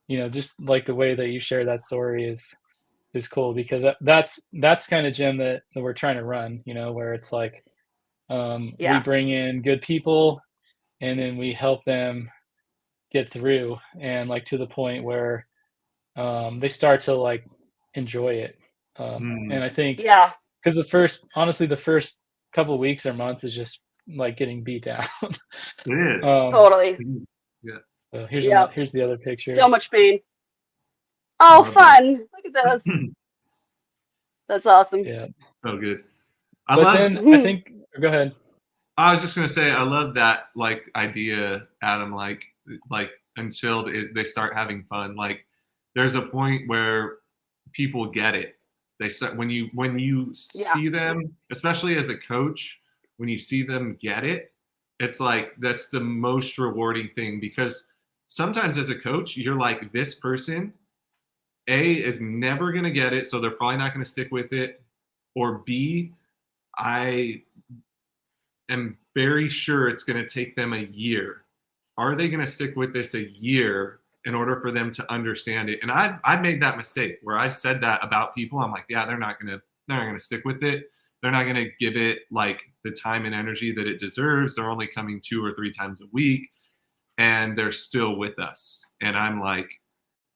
just like the way that you share that story is cool because that's kind of gym that we're trying to run, where it's like we Yeah. bring in good people and then we help them get through and like to the point where they start to like enjoy it. And Mm, I think Yeah. because honestly, the first couple of weeks or months is just like getting beat down. it is. um, Totally. Yeah, so Yep. here's the other picture. So much pain. Oh, love that. fun. Look at this. That's awesome. Yeah, So good. I but love. then I think go ahead. I was just gonna say I love that like idea, Adam. Like until they start having fun. Like there's a point where people get it. They start when you Yeah. see them, especially as a coach, when you see them get it, it's like that's the most rewarding thing because sometimes as a coach, you're like, this person, A, is never going to get it, so they're probably not going to stick with it. Or B, I am very sure it's going to take them a year. Are they going to stick with this a year in order for them to understand it? And I've made that mistake where I've said that about people. I'm like, yeah, they're not going to stick with it. They're not going to give it like the time and energy that it deserves. They're only coming 2 or 3 times a week, and they're still with us. And I'm like,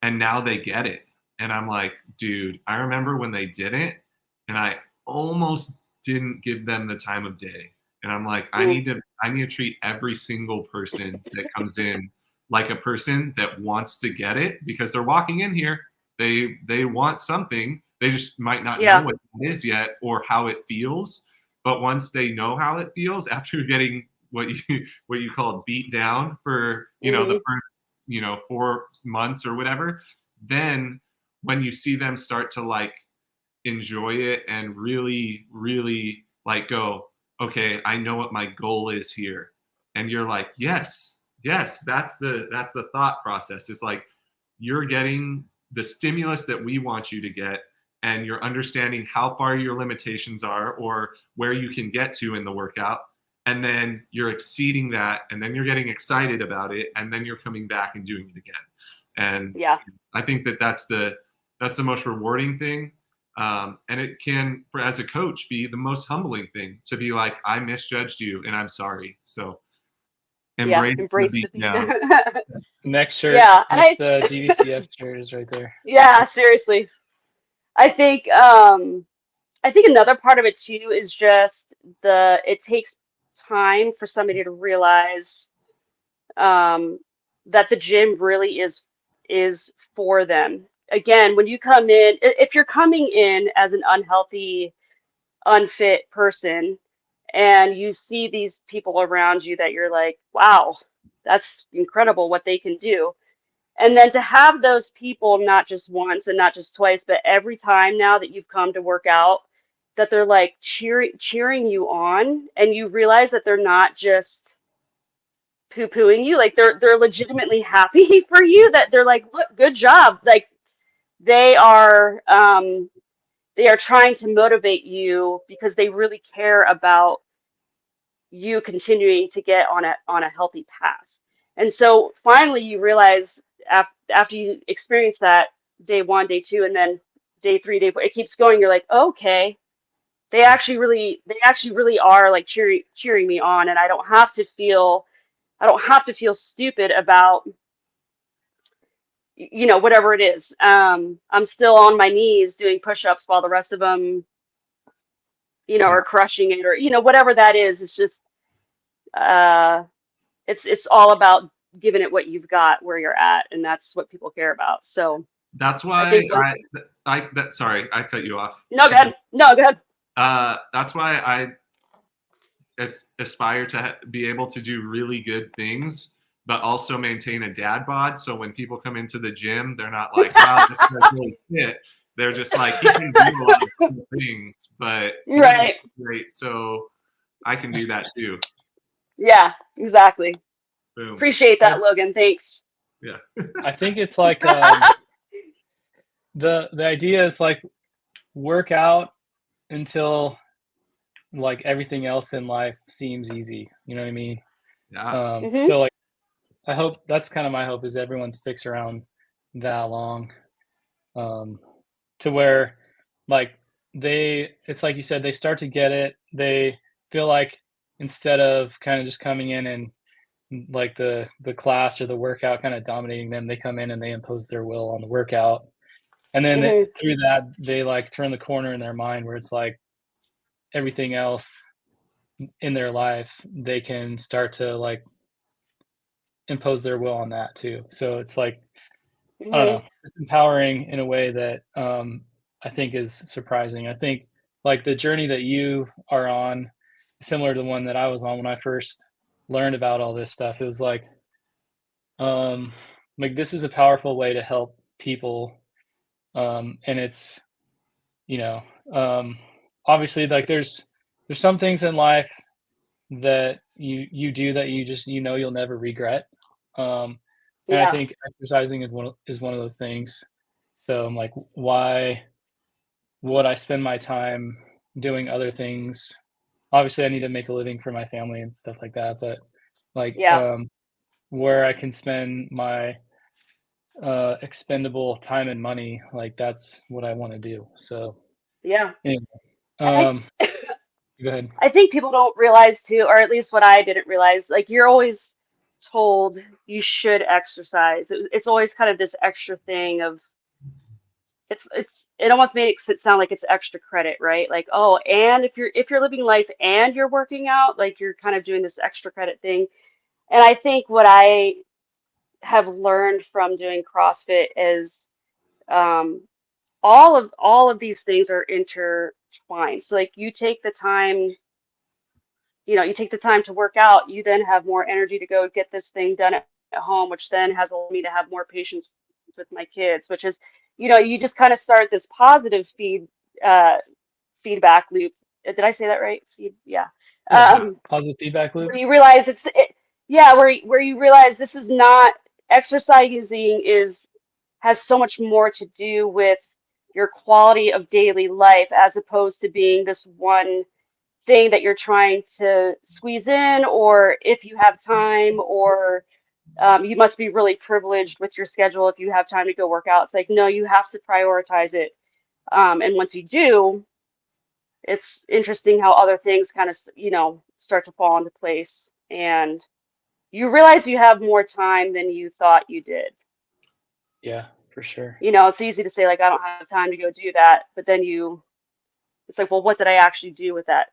and now they get it. And I'm like, dude, I remember when they didn't, and I almost didn't give them the time of day. And I'm like, I need to treat every single person that comes in like a person that wants to get it, because they're walking in here. They want something. They just might not know what it is yet or how it feels. But once they know how it feels after getting what you call beat down for, the first, 4 months or whatever, then when you see them start to like enjoy it and really, really like go, okay, I know what my goal is here. And you're like, yes, that's the thought process. It's like, you're getting the stimulus that we want you to get, and you're understanding how far your limitations are or where you can get to in the workout. And then you're exceeding that, and then you're getting excited about it, and then you're coming back and doing it again. And I think that's the most rewarding thing. And it can, as a coach, be the most humbling thing to be like, I misjudged you and I'm sorry. So embrace the beat down. Next shirt. Yeah, and the DVCF shirt is right there. Yeah, seriously. I think another part of it too is just it takes time for somebody to realize that the gym really is for them. Again, when you come in, if you're coming in as an unhealthy, unfit person, and you see these people around you that you're like, wow, that's incredible what they can do. And then to have those people not just once and not just twice, but every time now that you've come to work out, that they're like cheering you on, and you realize that they're not just poo-pooing you, like they're legitimately happy for you, that they're like, look, good job. Like they are trying to motivate you because they really care about you continuing to get on a healthy path. And so finally you realize after you experience that day 1, day 2, and then day 3, day 4, it keeps going. You're like, oh, okay, they actually really are like cheering me on, and I don't have to feel stupid about whatever it is. I'm still on my knees doing push-ups while the rest of them are crushing it, or whatever that is. It's just it's all about giving it what you've got where you're at, and that's what people care about. So that's why sorry, I cut you off. No, go ahead. That's why I aspire to be able to do really good things, but also maintain a dad bod. So when people come into the gym, they're not like, wow, this guy's really fit. They're just like, he can do a lot of cool things, but right, great. So I can do that too. Yeah, exactly. Boom. Appreciate that, Logan. Thanks. Yeah. I think it's like the idea is like work out until like everything else in life seems easy. You know what I mean? Yeah. So like, I hope that's kind of my hope, is everyone sticks around that long, to where like it's like you said, they start to get it. They feel like instead of kind of just coming in and like the class or the workout kind of dominating them, they come in and they impose their will on the workout. And then through that, they like turn the corner in their mind where it's like everything else in their life, they can start to like impose their will on that too. So it's like, I don't know, it's empowering in a way that I think is surprising. I think like the journey that you are on, similar to the one that I was on when I first learned about all this stuff. It was like this is a powerful way to help people. And it's, obviously like there's some things in life that you do that you just, you'll never regret. And I Yeah. think exercising is one of those things. So I'm like, why would I spend my time doing other things? Obviously, I need to make a living for my family and stuff like that, but like, Yeah. where I can spend my expendable time and money, like that's what I want to do. So Yeah. anyway, And um, go ahead. I think people don't realize too, or at least what I didn't realize, like you're always told you should exercise. It's always kind of this extra thing of it almost makes it sound like it's extra credit, right? Like, oh, and if you're living life and you're working out, like you're kind of doing this extra credit thing. And I think what I have learned from doing CrossFit is um, all of these things are intertwined. So like you take the time to work out, you then have more energy to go get this thing done at home, which then has allowed me to have more patience with my kids, which is, you just kind of start this positive uh, feedback loop. Did I say that right? Yeah. Yeah, Um, positive feedback loop. where you realize yeah, where you realize this is not exercising has so much more to do with your quality of daily life as opposed to being this one thing that you're trying to squeeze in, or if you have time, or you must be really privileged with your schedule if you have time to go work out. It's like, no, you have to prioritize it. And once you do, it's interesting how other things kind of, start to fall into place. And you realize you have more time than you thought you did. Yeah, for sure. It's easy to say, like, I don't have time to go do that. But then it's like, well, what did I actually do with that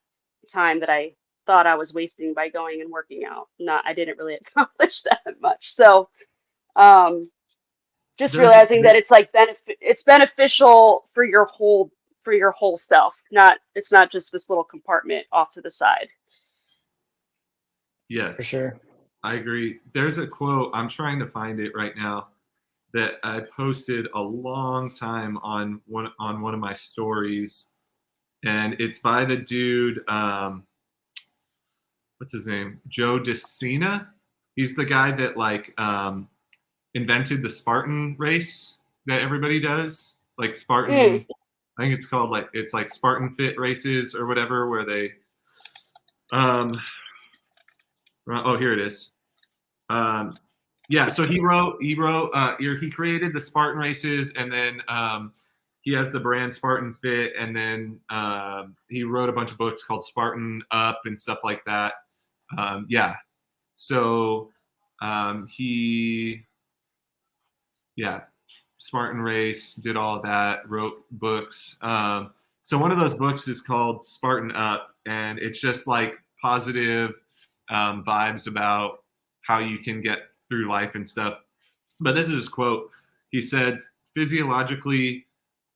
time that I thought I was wasting by going and working out? I didn't really accomplish that much. So, um, just There's realizing that it's like it's beneficial for your whole self. It's not just this little compartment off to the side. For yes, sure. I agree. There's a quote, I'm trying to find it right now, that I posted a long time on one of my stories, and it's by the dude, what's his name? Joe DeCina. He's the guy that invented the Spartan race that everybody does, like Mm. Spartan. I think it's called it's like Spartan Fit races or whatever, where they um oh, here it is. Yeah, so he created the Spartan races, and then he has the brand Spartan Fit, and then he wrote a bunch of books called Spartan Up and stuff like that. Yeah, so he, yeah, Spartan Race, did all of that, wrote books. So one of those books is called Spartan Up, and it's just like positive vibes about how you can get through life and stuff. But this is his quote. He said, physiologically,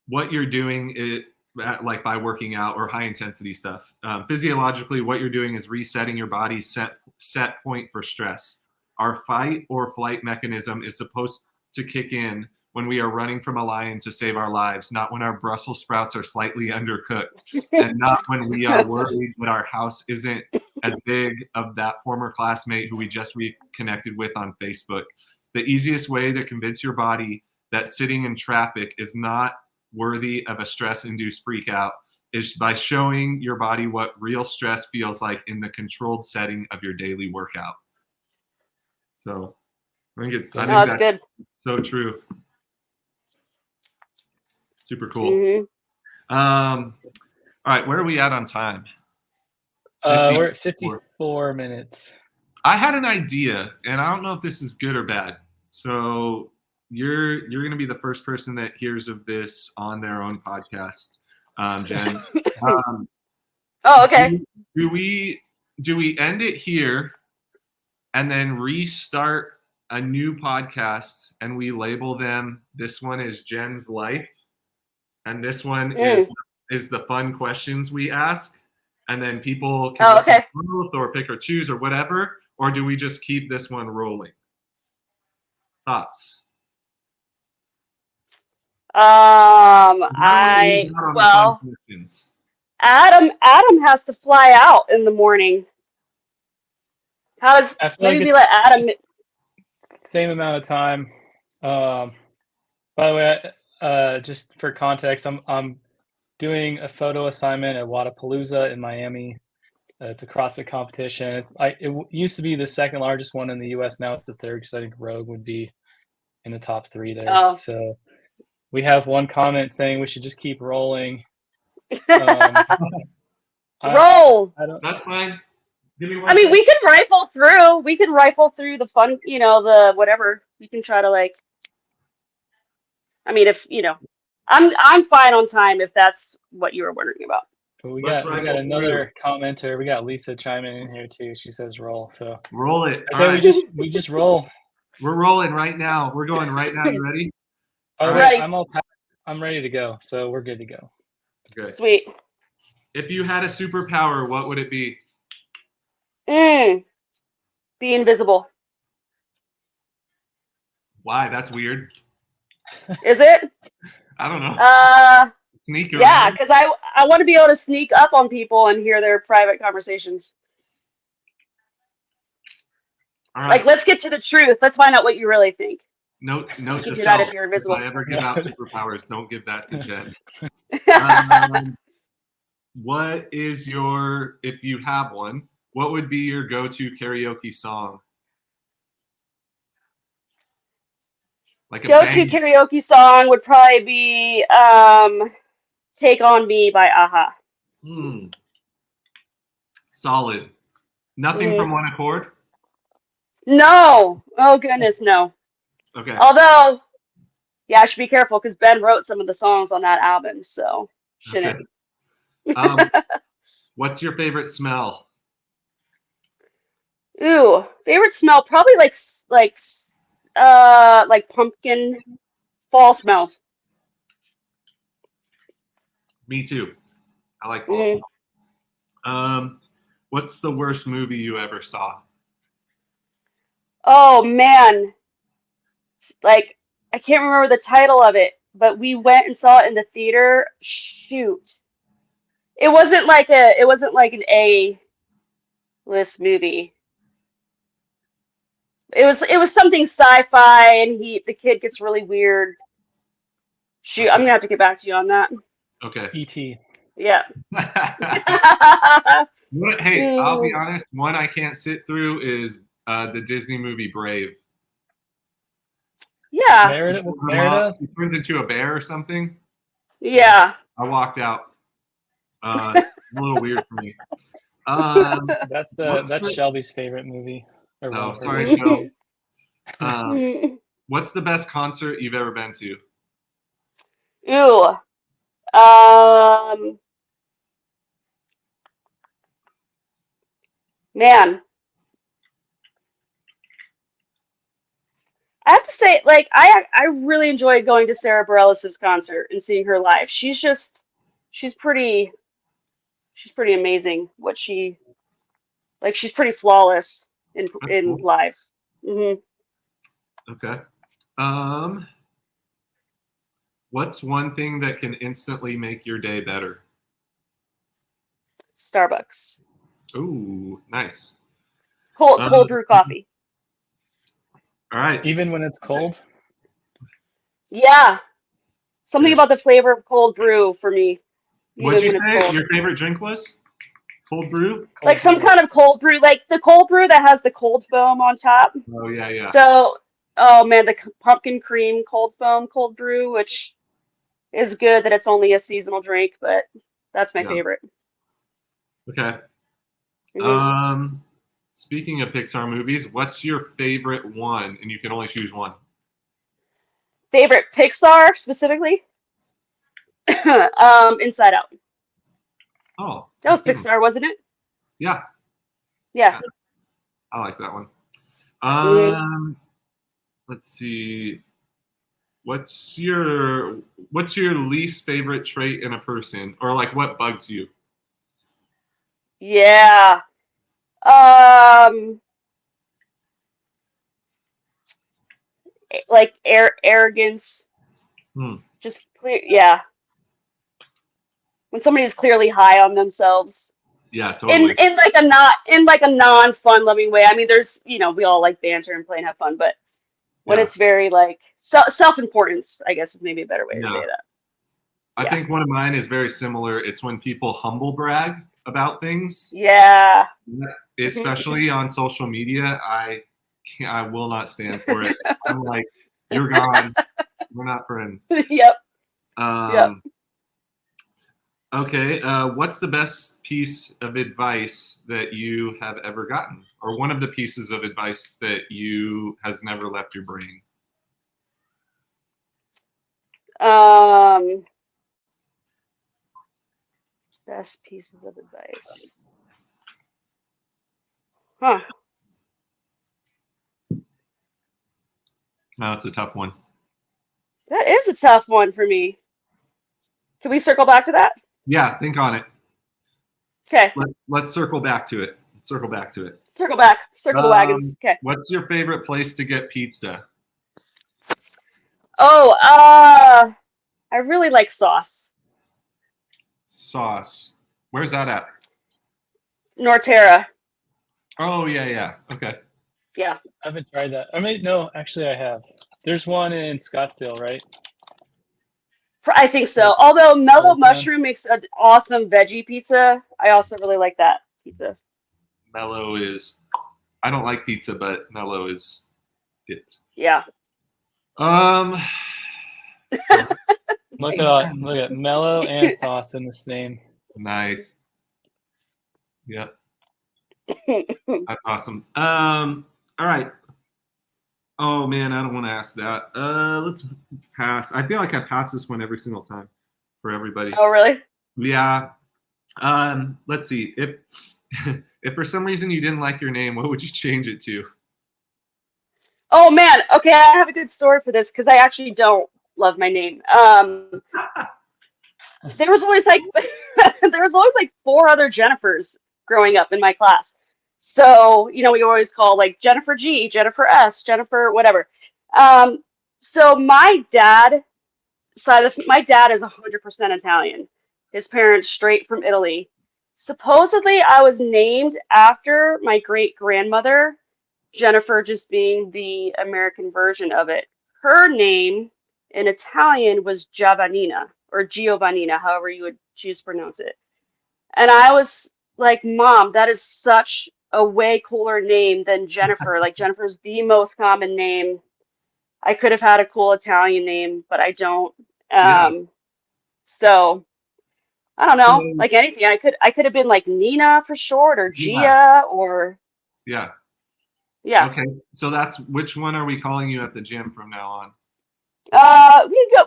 what you're doing like by working out or high intensity stuff. Physiologically, what you're doing is resetting your body's set point for stress. Our fight or flight mechanism is supposed to kick in when we are running from a lion to save our lives, not when our Brussels sprouts are slightly undercooked, and not when we are worried that our house isn't as big of that former classmate who we just reconnected with on Facebook. The easiest way to convince your body that sitting in traffic is not worthy of a stress-induced freak out is by showing your body what real stress feels like in the controlled setting of your daily workout. So I think No, that's that's good. so true. Super cool. Mm-hmm. All right, where are we at on time? We're at 54 minutes. I had an idea, and I don't know if this is good or bad. So you're going to be the first person that hears of this on their own podcast, Jen. Oh, okay. Do we end it here and then restart a new podcast, and we label them? This one is Jen's Life, and this one is the fun questions we ask, and then people can listen to both or pick or choose or whatever. Or do we just keep this one rolling? Thoughts? Well, Adam has to fly out in the morning. I feel Maybe like we let Adam. same amount of time. By the way, just for context, I'm doing a photo assignment at Wadapalooza in Miami. It's a CrossFit competition. It used to be the second largest one in the U.S. Now it's the third because I think Rogue would be in the top 3 there. Oh. So we have one comment saying we should just keep rolling. Um, Roll. That's fine. Give me one. I mean, we can rifle through. We can rifle through the fun, the whatever. We can try to I mean, if I'm fine on time if that's what you were wondering about. We got another commenter. We got Lisa chiming in here too. She says roll. So roll it. I say we just roll. We're rolling right now. We're going right now. You ready? By the way, I'm ready to go. So we're good to go. Good. Sweet. If you had a superpower, what would it be? Be invisible. Why? That's weird. Is it? I don't know. Sneak around. Yeah, because I want to be able to sneak up on people and hear their private conversations. All right. Let's get to the truth. Let's find out what you really think. Note You to do self. that if you're invisible. If I ever give out superpowers, don't give that to Jen. What is if you have one, what would be your go-to karaoke song? Like a go-to karaoke song would probably be "Take on Me" by Aha. Solid. Nothing from One Accord? No. Oh goodness, no. Okay. Although, yeah, I should be careful because Ben wrote some of the songs on that album, so shouldn't. Okay. What's your favorite smell? Ooh, favorite smell probably like pumpkin fall smells. Me too. I like fall smell. What's the worst movie you ever saw? Oh man, I can't remember the title of it, but we went and saw it in the theater. Shoot, it wasn't like an A-list movie. It was something sci-fi, and the kid gets really weird. Shoot, I'm gonna have to get back to you on that. Okay. E.T. Yeah. Hey, I'll be honest. One I can't sit through is the Disney movie Brave. Yeah. Merida? He turns into a bear or something. Yeah. I walked out. A little weird for me. That's Shelby's favorite movie. Oh, sorry, Shelby. What's the best concert you've ever been to? Ooh. Man. I have to say, I really enjoyed going to Sarah Bareilles' concert and seeing her live. She's pretty amazing. She's pretty flawless in cool. live. Mm-hmm. Okay. What's one thing that can instantly make your day better? Starbucks. Ooh, nice. Cold brew coffee. All right. Even when it's cold? Yeah. Something about the flavor of cold brew for me. What'd you say your favorite drink was? Cold brew? Some kind of cold brew, like the cold brew that has the cold foam on top. Oh, yeah, yeah. So, oh man, the pumpkin cream cold foam cold brew, which is good that it's only a seasonal drink, but that's my favorite. Okay. Mm-hmm. Speaking of Pixar movies, what's your favorite one? And you can only choose one. Favorite Pixar specifically? Inside Out. Oh. That was Pixar, wasn't it? Yeah. Yeah. I like that one. Let's see. What's your least favorite trait in a person, or what bugs you? Yeah. Arrogance. Just clear. Yeah. When somebody's clearly high on themselves. Yeah, totally. In a non-fun loving way. I mean, there's we all like banter and play and have fun, but when Yeah. it's very like self-importance, I guess is maybe a better way to Yeah. say that. I Yeah. think one of mine is very similar. It's when people humble brag about things, Yeah. especially on social media. I will not stand for it. I'm like, you're gone. We're not friends. Yep. Yep. Um, okay. What's the best piece of advice that you have ever gotten, or one of the pieces of advice that you has never left your brain? Best pieces of advice. Huh. No, it's a tough one. That is a tough one for me. Can we circle back to that? Yeah, think on it. Okay. Let's circle back to it. Circle back to it. Circle back. Circle the wagons. Okay. What's your favorite place to get pizza? Oh, I really like sauce. Sauce. Where's that at? Norterra. Oh, yeah. Okay. Yeah. I haven't tried that. I mean, no, actually, I have. There's one in Scottsdale, right? I think so. Like, Although Mellow Old Town. Mushroom makes an awesome veggie pizza, I also really like that pizza. Mellow is. I don't like pizza, but Mellow is it. Yeah. Look at mellow and sauce in the same. Nice. Yep. That's awesome. All right. Oh man, I don't want to ask that. Let's pass. I feel like I pass this one every single time for everybody. Oh, really? Yeah. Let's see. If if for some reason you didn't like your name, what would you change it to? Oh man. Okay, I have a good story for this because I actually don't love my name. There was always like four other Jennifers growing up in my class. So, we always call like Jennifer G, Jennifer S, Jennifer, whatever. So my dad is 100% Italian. His parents straight from Italy. Supposedly, I was named after my great grandmother, Jennifer, just being the American version of it. Her name in Italian was Giovannina or Giovannina, however you would choose to pronounce it. And I was like, Mom, that is such a way cooler name than Jennifer. Like, Jennifer's the most common name. I could have had a cool Italian name, but I don't. Yeah. So I don't know. So, Like anything, I could have been like Nina for short, or yeah. Gia, or Yeah. yeah. Okay. So that's which one are we calling you at the gym from now on? We can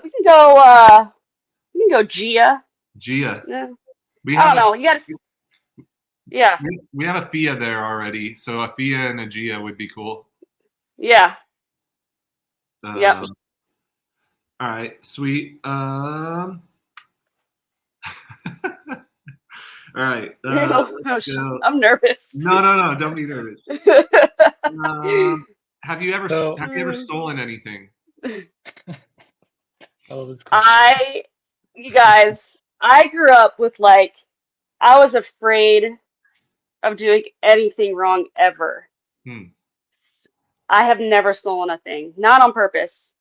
go Gia. Gia. Yeah. We I have don't know. You gotta. Yeah. we have a Fia there already, so a Fia and a Gia would be cool. Yeah. Yep. All right, sweet. All right. I'm nervous. No, don't be nervous. Have you ever stolen anything? Oh, that's cool. You guys, I grew up with I was afraid of doing anything wrong ever. I have never stolen a thing, not on purpose.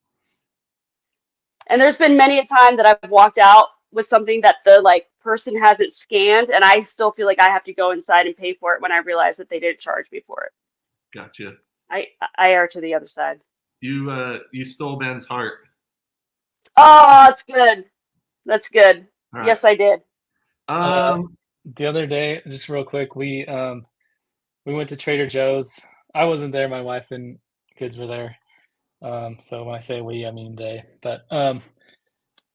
And there's been many a time that I've walked out with something that the person hasn't scanned, and I still feel like I have to go inside and pay for it when I realize that they didn't charge me for it. Gotcha. I err to the other side. You stole Ben's heart. Oh, that's good. That's good. Right. Yes, I did. The other day, just real quick, we went to Trader Joe's. I wasn't there. My wife and kids were there. So when I say we, I mean they. But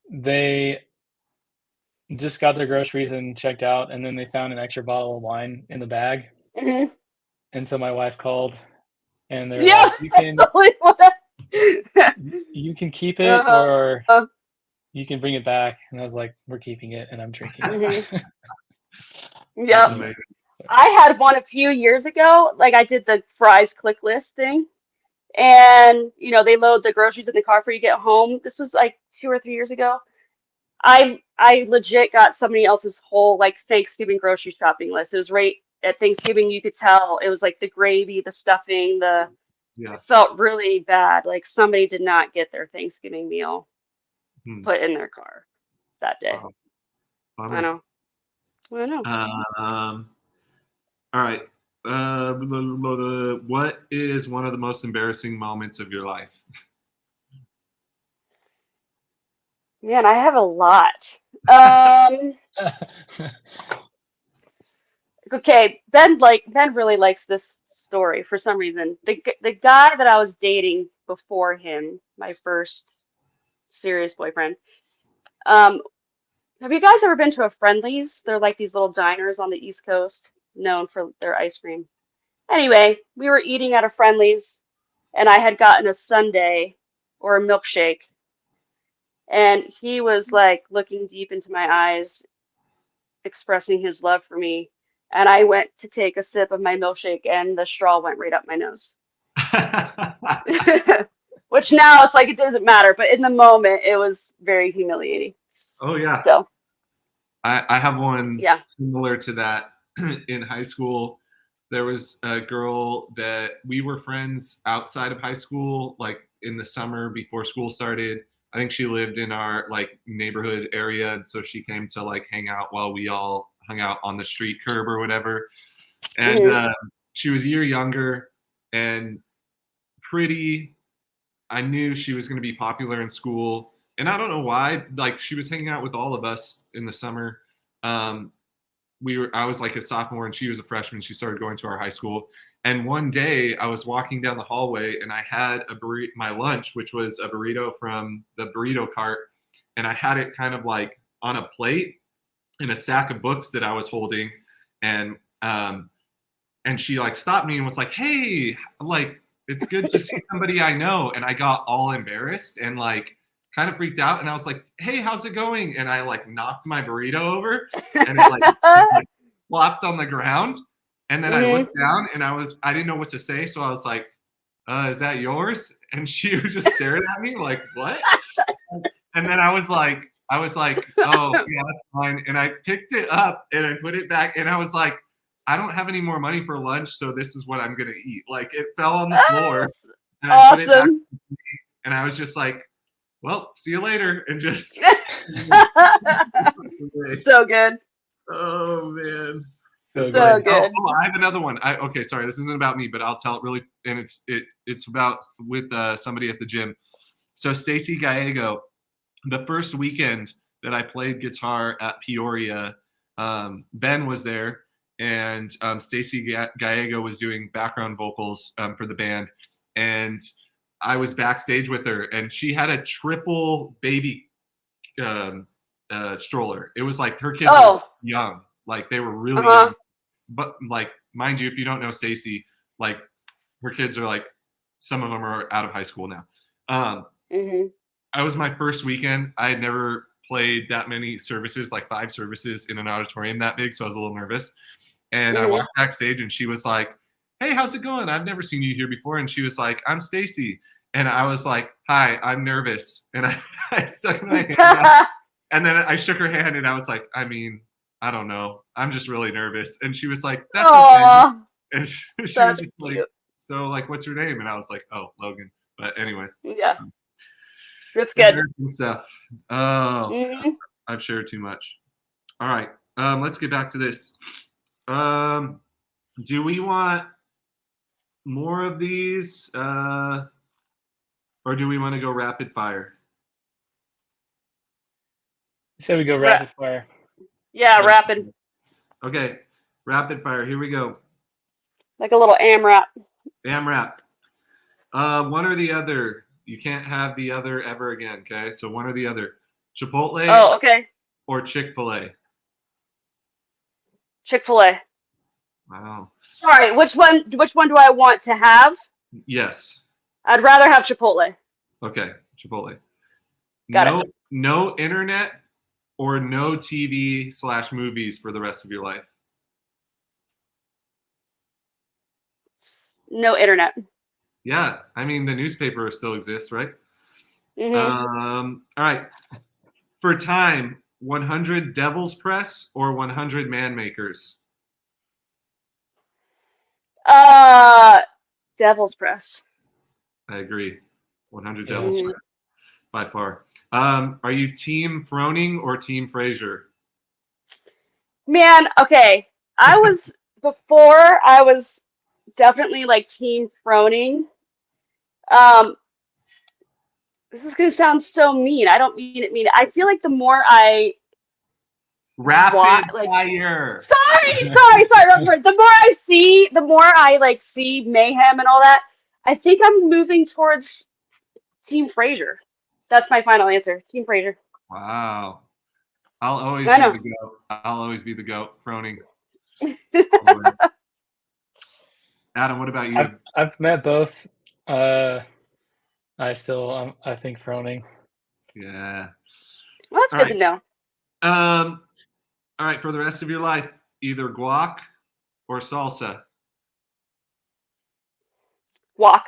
they just got their groceries and checked out, and then they found an extra bottle of wine in the bag. Mm-hmm. And so my wife called, and they're Yeah, you can keep it, or you can bring it back. And I was like, we're keeping it, and I'm drinking it. Yeah. I had one a few years ago. I did the Fry's click list thing. And, they load the groceries in the car for you to get home. This was 2 or 3 years ago. I legit got somebody else's whole Thanksgiving grocery shopping list. It was right at Thanksgiving. You could tell it was the gravy, the stuffing, the Yeah. I felt really bad. Like somebody did not get their Thanksgiving meal Hmm. put in their car that day. Wow. I Bummer. know. I know. All right. What is one of the most embarrassing moments of your life? Man, I have a lot. Um, okay, Ben really likes this story for some reason. The guy that I was dating before him, my first serious boyfriend, um, have you guys ever been to a Friendly's? They're like these little diners on the East Coast, known for their ice cream. Anyway, we were eating at a Friendly's, and I had gotten a sundae or a milkshake, and he was like looking deep into my eyes, expressing his love for me. And I went to take a sip of my milkshake, and the straw went right up my nose. Which now it's like it doesn't matter, but in the moment it was very humiliating. Oh yeah. So, I have one yeah. similar to that. In high school, there was a girl that we were friends outside of high school, like in the summer before school started. I think she lived in our like neighborhood area, and so she came to like hang out while we all hung out on the street curb or whatever. And Hmm. she was a year younger and pretty. I knew she was going to be popular in school, and I don't know why. Like she was hanging out with all of us in the summer. Um, I was like a sophomore and she was a freshman. She started going to our high school. And one day I was walking down the hallway and I had my lunch, which was a burrito from the burrito cart. And I had it kind of like on a plate in a sack of books that I was holding. And, and she like stopped me and was like, "Hey, like, it's good to see somebody I know." And I got all embarrassed and like kind of freaked out. And I was like, "Hey, how's it going?" And I like knocked my burrito over and it like flopped on the ground. And then I Hmm. looked down and I didn't know what to say. So I was like, "Is that yours?" And she was just staring at me like, "What?" And then I was like, "Oh, yeah, that's fine." And I picked it up and I put it back and I was like, "I don't have any more money for lunch, so this is what I'm gonna eat." Like it fell on the floor That's and I put it back awesome. and I was just like, "Well, see you later," and just So good. oh man. So It's like, So good. oh, good. I have another one. Okay, sorry, this isn't about me, but I'll tell it really, and it's about with somebody at the gym. So Stacy Gallego, the first weekend that I played guitar at Peoria, Ben was there, and Stacy Gallego was doing background vocals for the band, and I was backstage with her, and she had a triple baby um, stroller. It was like her kids were Oh, young, like they were really uh-huh. young. But like, mind you, if you don't know Stacy, like her kids are like some of them are out of high school now. Hmm. I was my first weekend. I had never played that many services, like 5 services in an auditorium that big, so I was a little nervous. And I Hmm. walked backstage, and she was like, "Hey, how's it going? I've never seen you here before." And she was like, "I'm Stacy." And I was like, "Hi, I'm nervous." And I stuck my hand out, and then I shook her hand, and I was like, "I mean, I don't know. I'm just really nervous." And she was like, "That's okay." Aw, And she was that's just like, cute. "So, like, what's your name?" And I was like, "Oh, Logan." But anyways, Yeah, that's good. embarrassing stuff. Oh, Hmm. I've shared too much. All right, let's get back to this. Do we want more of these, or do we want to go rapid fire? Say we go Ra rapid fire. Yeah, rapid, Okay, rapid fire. Here we go. like a little AMRAP. AMRAP. One or the other. You can't have the other ever again. Okay, so one or the other. Chipotle Oh, okay. or Chick-fil-A. Chick-fil-A. Wow. Sorry, which one do I want to have? Yes. I'd rather have Chipotle. Okay, Chipotle. Got it. No internet or no TV/movies for the rest of your life. No internet. Yeah, I mean the newspaper still exists, right? Hmm. All right. For time, 100 Devil's Press or 100 Man Makers? Uh, Devil's Press. I agree. 100 Yeah. Devil's Mhm. Breath by far. Are you team Froning or team Fraser? Man, okay. Before I was definitely like team Froning. Um, this is gonna sound so mean. I don't mean it mean. I feel like the more I Rapid sorry, fire. wrong word. The more I like see mayhem and all that, I think I'm moving towards Team Fraser. That's my final answer. Team Fraser. Wow. I'll always I be know. the goat. I'll always be the goat. Froning. Adam, what about you? I've met both. I think Froning. Yeah. Well, that's All good to right. know. All right. For the rest of your life, either guac or salsa. Walk.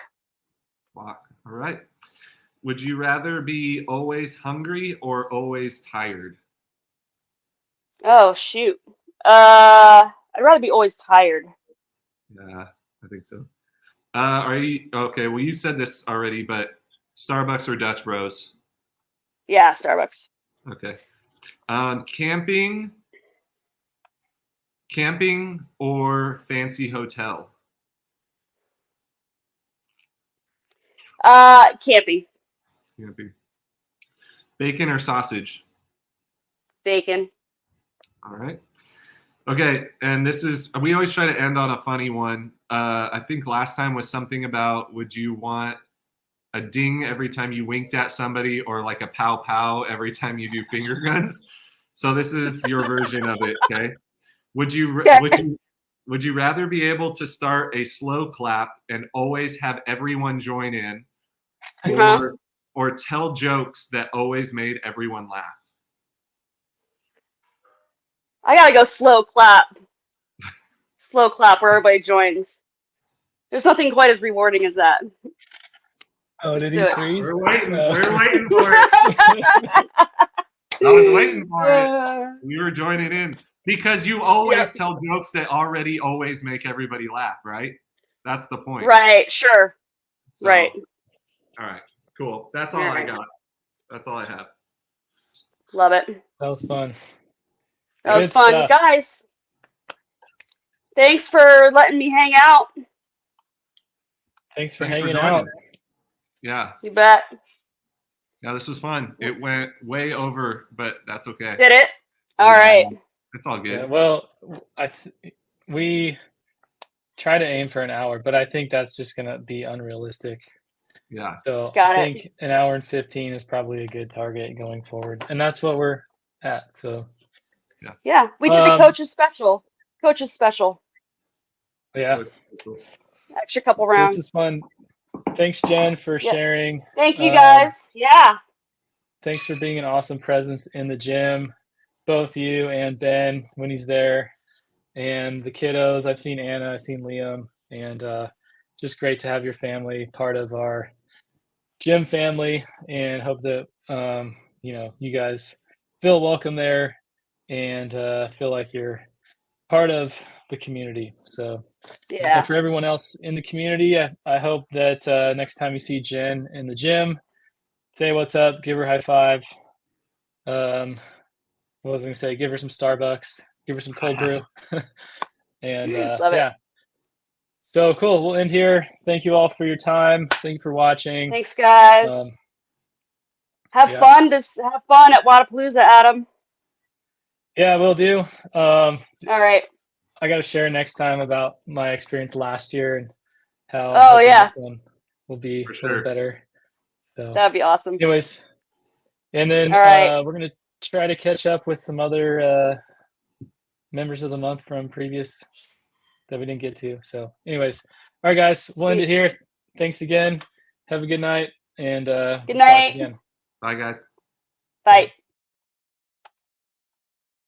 Guac. All right. Would you rather be always hungry or always tired? Oh shoot. I'd rather be always tired. Yeah, I think so. Are you okay? Well, you said this already, but Starbucks or Dutch Bros? Yeah, Starbucks. Okay. Camping, camping or fancy hotel? Camping. Camping. Bacon or sausage? Bacon. All right. Okay, and this is we always try to end on a funny one. I think last time was something about would you want a ding every time you winked at somebody or like a pow pow every time you do finger guns? So this is your version of it, okay? Would you Okay. would you rather be able to start a slow clap and always have everyone join in Uh-huh. or tell jokes that always made everyone laugh? I gotta go slow clap. Slow clap where everybody joins. There's nothing quite as rewarding as that. Oh, Let's did do he it. freeze? We're waiting. No. We're waiting for it. I was waiting for it. We were joining in because you always tell jokes that already always make everybody laugh, right? That's the point. Right, sure. So, Right. all right, cool. That's all All I right. got. That's all I have. Love it. That was fun. That was Good fun. stuff. Guys, thanks for letting me hang out. Thanks for Thanks for hanging joining. out. Yeah. You bet. Yeah, this was fun. It went way over, but that's okay. Did it? All Yeah, right. it's all good. Yeah, well, we try to aim for an hour, but I think that's just gonna be unrealistic. Yeah. So Got I it. think an hour and 15 is probably a good target going forward, and that's what we're at. So Yeah, we did the coach's special. Coach's special. yeah, Extra couple this rounds. is fun. Thanks, Jen, for Yep. sharing. Thank you guys. Yeah. Thanks for being an awesome presence in the gym, both you and Ben when he's there, and the kiddos. I've seen Anna, I've seen Liam, and just great to have your family part of our gym family. And hope that you guys feel welcome there and feel like you're part of the community. So, Yeah. and for everyone else in the community, I hope that next time you see Jen in the gym, say what's up, give her a high five. What was I gonna say? Give her some Starbucks, give her some cold brew, and Love it. yeah. So cool. We'll end here. Thank you all for your time. Thank you for watching. Thanks, guys. Have yeah. fun at Wadapalooza, Adam. Yeah, we'll do. All right. I got to share next time about my experience last year and how Oh, yeah. this one will be For a sure. little better. So, That'd be awesome. anyways, and then All right. we're gonna try to catch up with some other members of the month from previous that we didn't get to. So, anyways, all right, guys, we'll end it here. Thanks again. Have a good night, and Good we'll talk night. again. Bye, guys. Bye.